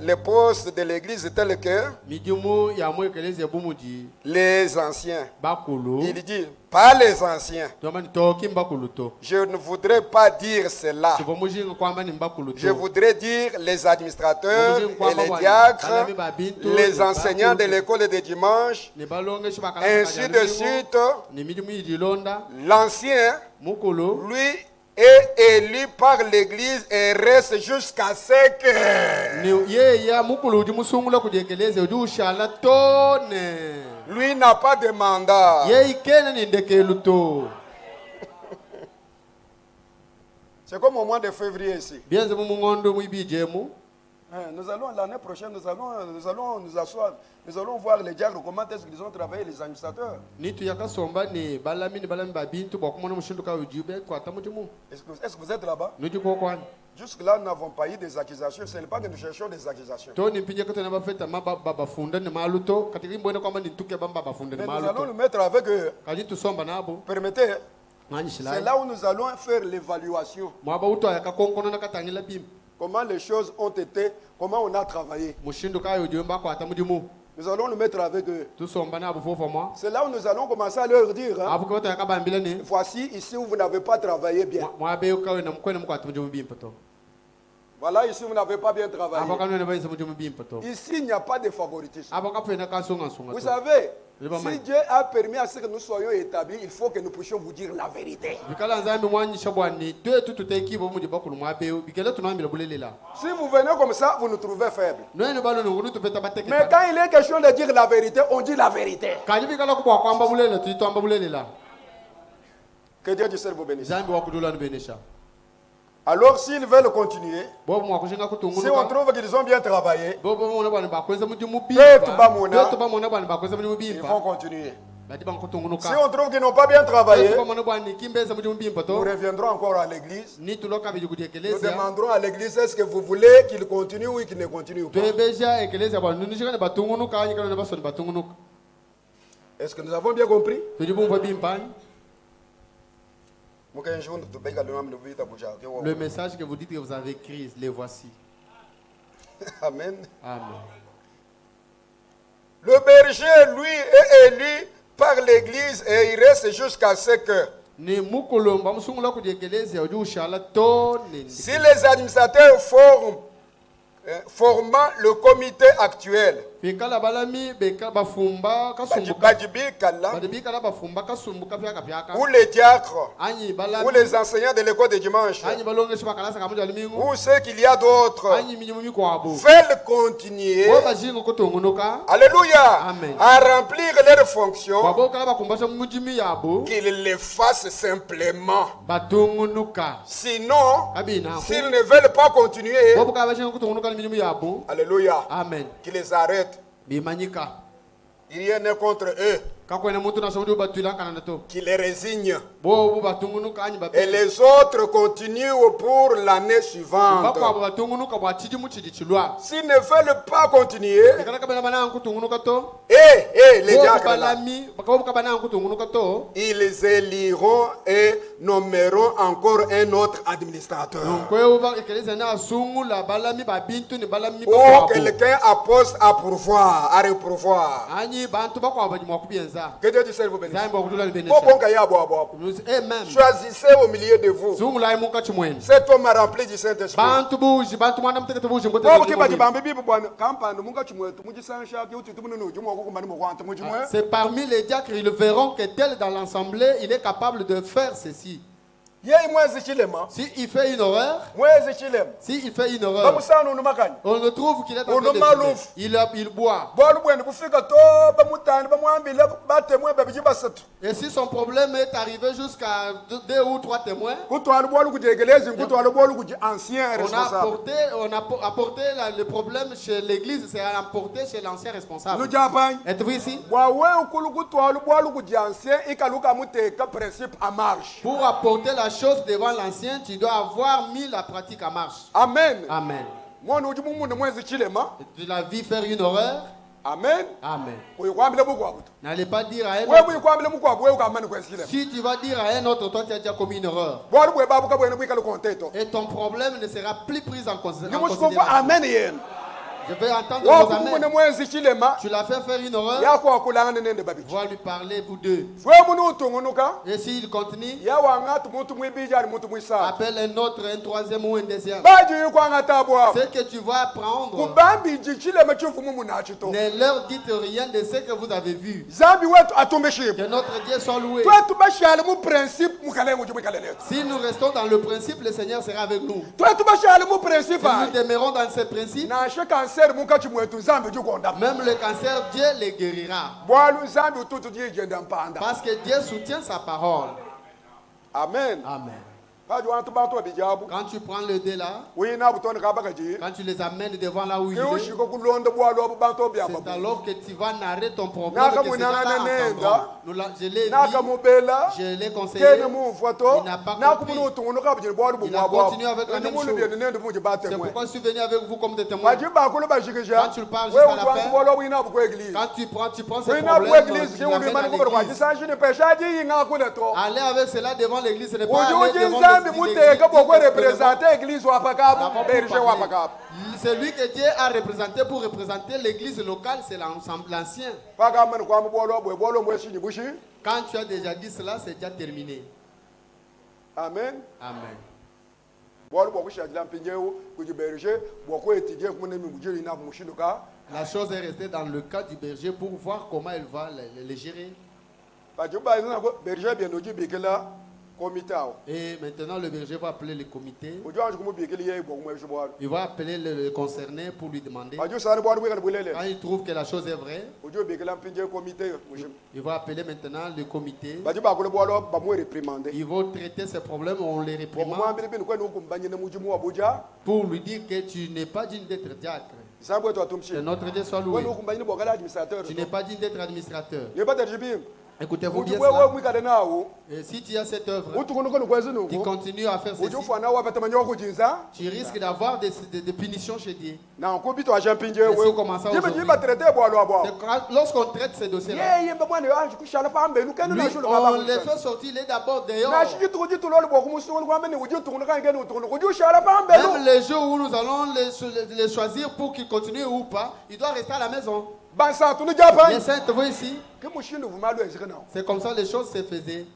Les postes de l'église tels que les anciens. Il dit, pas les anciens. Je ne voudrais pas dire cela. Je voudrais dire les administrateurs et les diacres, les enseignants de l'école de dimanche, ainsi de suite. L'ancien, lui, est élu par l'église et reste jusqu'à ce que... Lui n'a pas de mandat. C'est comme au mois de février ici. Nous allons l'année prochaine, nous allons nous asseoir, nous allons voir les diacres, comment est-ce qu'ils ont travaillé, les administrateurs. Est-ce que vous êtes là-bas? Jusque-là, nous n'avons pas eu des accusations. Ce n'est pas que nous cherchons des accusations. Mais nous allons nous mettre avec eux. Permettez. C'est là où nous allons faire l'évaluation. Comment les choses ont été, comment on a travaillé. Nous allons nous mettre avec eux. C'est là où nous allons commencer à leur dire, hein, voici ici où vous n'avez pas travaillé bien. Voilà, ici vous n'avez pas bien travaillé. Ici il n'y a pas de favoritisme. Vous savez, si Dieu a permis à ce que nous soyons établis, il faut que nous puissions vous dire la vérité. Si vous venez comme ça, vous nous trouvez faibles. Mais quand il est question de dire la vérité, on dit la vérité. Que Dieu du ciel vous bénisse. Alors s'ils veulent continuer, si on trouve qu'ils ont bien travaillé, ils vont continuer. Si on trouve qu'ils n'ont pas bien travaillé, nous reviendrons encore à l'église. Nous demanderons à l'église, est-ce que vous voulez qu'il continue ou qu'il ne continue pas? Est-ce que nous avons bien compris? Le message que vous dites que vous avez écrit, les voici. Amen. Amen. Le berger, lui, est élu par l'église et il reste jusqu'à ce que si les administrateurs formant le comité actuel, ou les diacres, ou les enseignants de l'école de dimanche, ou ceux qu'il y a d'autres, veulent continuer, alléluia, à remplir leurs fonctions, qu'ils les fassent simplement. Sinon, s'ils ne veulent pas continuer, alléluia, amen, qu'ils les arrêtent. Il n'y a rien contre eux. Qui les résigne. Et les autres continuent pour l'année suivante. S'ils ne veulent pas continuer, les diacres là, ils éliront et nommeront encore un autre administrateur. Ou quelqu'un à poste à pourvoir, à reprouvoir. Que Dieu du ciel vous bénisse. Choisissez au milieu de vous cet homme rempli du Saint-Esprit. C'est parmi les diacres, ils verront que tel dans l'assemblée, il est capable de faire ceci. Si il fait une horreur, on le trouve qu'il est en train de il boit. Et si son problème est arrivé jusqu'à 2 ou 3 témoins, on a apporté le problème chez l'église, c'est apporté chez l'ancien responsable. Êtes-vous ici? Pour apporter la chose devant l'ancien, tu dois avoir mis la pratique en marche. Amen. Amen. Tu l'as vu faire une horreur. Amen. Amen. N'allez pas dire à un autre. Si tu vas dire à un autre, toi tu as déjà commis une erreur. Et ton problème ne sera plus pris en considération. Je vais entendre vos amens. Tu l'as fait faire une horreur. Va lui parler, vous deux. Et s'il continue, appelle un autre, un troisième ou un deuxième. Ce que tu vas prendre, ne leur dites rien de ce que vous avez vu. Que notre Dieu soit loué. Si nous restons dans le principe, le Seigneur sera avec nous. Si nous demeurons dans ces principes, Même le cancer, Dieu les guérira. Parce que Dieu soutient sa parole. Amen. Amen. Quand tu prends le dé là, quand tu les amènes devant là où il est, c'est alors que tu vas narrer ton problème. Je l'ai dit, je l'ai conseillé, il n'a pas compris. Il a continué avec la même chose. C'est pourquoi je suis venu avec vous comme des témoins. Quand tu le parles jusqu'à la fin, quand tu prends ce problème, aller avec cela devant l'église, ce n'est pas aller devant c'est lui que Dieu a représenté pour représenter l'église locale, c'est l'ancien. Quand tu as déjà dit cela, c'est déjà terminé. Amen. Amen. La chose est restée dans le cas du berger pour voir comment il va les gérer. Et maintenant le berger va appeler le comité. Il va appeler le concerné pour lui demander. Quand il trouve que la chose est vraie, il va appeler maintenant le comité. Ils vont traiter ces problèmes, on les réprimande pour lui dire que tu n'es pas digne d'être diacre. Que notre Dieu soit loué. Tu n'es pas digne d'être administrateur. Écoutez-vous bien cela. Et si tu as cette œuvre, tu continues à faire ceci, tu risques d'avoir des punitions chez Dieu. Lorsqu'on traite ces dossiers-là, on les fait sortir, il est d'abord dehors. Même les jours où nous allons les choisir pour qu'ils continuent ou pas, il doit rester à la maison. Les saints, vous ici, c'est comme ça les choses se faisaient.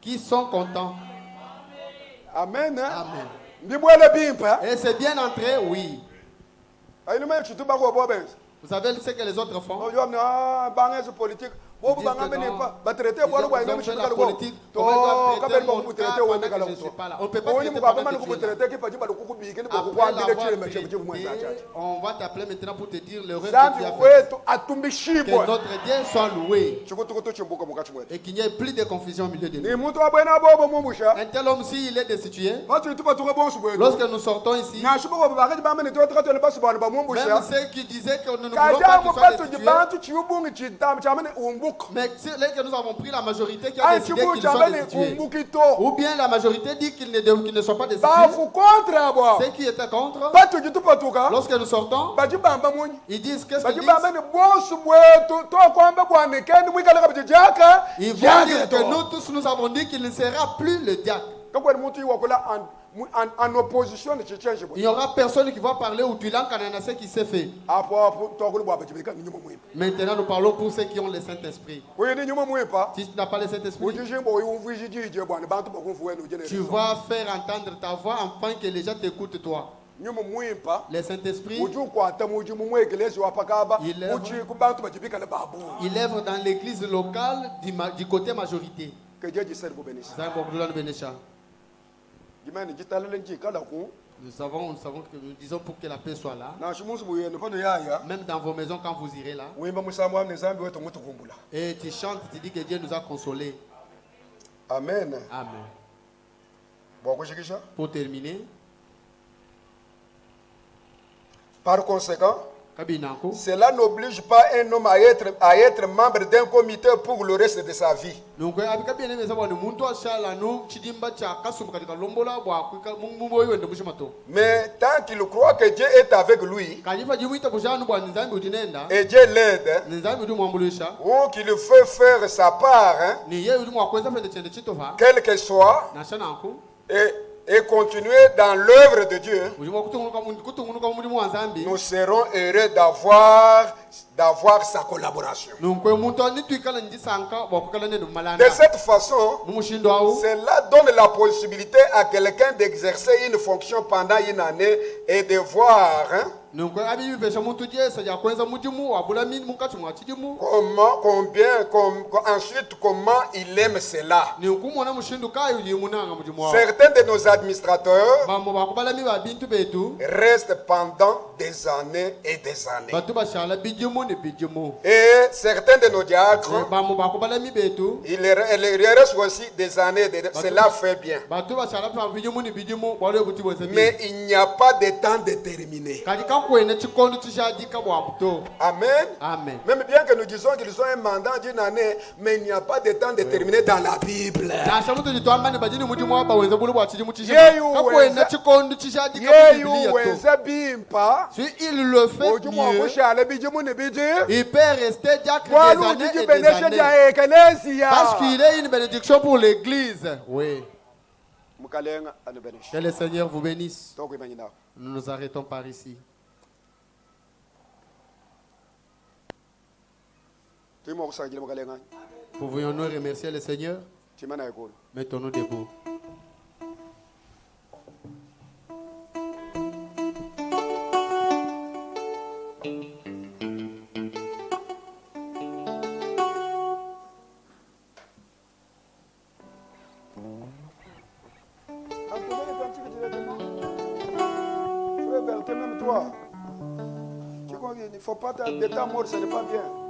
Qui sont contents. Amen. Amen. Et c'est bien entré, oui. Vous savez ce que les autres font? On peut pas on va t'appeler maintenant pour te dire l'erreur que tu as fait. Que notre Dieu soit loué. Et qu'il n'y ait plus de confusion au milieu de nous. Un tel homme, s'il est destitué, lorsque nous sortons ici, même ceux qui disaient que nous ne voulons pas qu'il soit destitué, mais c'est que nous avons pris la majorité qui a décidé qu'il soit destitué. Ou bien la majorité dit qu'il ne soit pas destitué. Ceux qui étaient contre, lorsque nous sortons, ils disent qu'est-ce qu'ils disent? Ils vont dire que nous tous nous avons dit qu'il ne sera plus le diacre. En opposition, il n'y aura personne qui va parler ou tu l'as ce qui s'est fait. Maintenant, nous parlons pour ceux qui ont le Saint-Esprit. Si tu n'as pas le Saint-Esprit, tu vas faire entendre ta voix afin que les gens t'écoutent toi. Le Saint-Esprit, il œuvre dans l'église locale du côté majorité. Que Dieu bénisse. Nous disons pour que la paix soit là. Même dans vos maisons quand vous irez là. Et tu chantes, tu dis que Dieu nous a consolés. Amen. Amen. Pour terminer. Par conséquent, cela n'oblige pas un homme à être membre d'un comité pour le reste de sa vie. Mais tant qu'il croit que Dieu est avec lui, et Dieu l'aide, ou qu'il fait faire sa part, quel que soit, et continuer dans l'œuvre de Dieu, nous serons heureux d'avoir sa collaboration. De cette façon, cela donne la possibilité à quelqu'un d'exercer une fonction pendant une année et de voir Ensuite, comment il aime cela. Certains de nos administrateurs restent pendant des années et des années. Et certains de nos diacres, ils restent aussi des années. Cela fait bien. Mais il n'y a pas de temps déterminé. Amen. Amen. Même bien que nous disons qu'ils ont un mandat d'une année, mais il n'y a pas de temps déterminé dans la Bible. Si il le fait mieux, il peut rester diacre des années et des années. Parce qu'il est une bénédiction pour l'église. Oui. Que le Seigneur vous bénisse. Nous nous arrêtons par ici. Pouvons-nous remercier le Seigneur? Mettons-nous debout. Même toi, il ne faut pas de temps mort, ce n'est pas bien.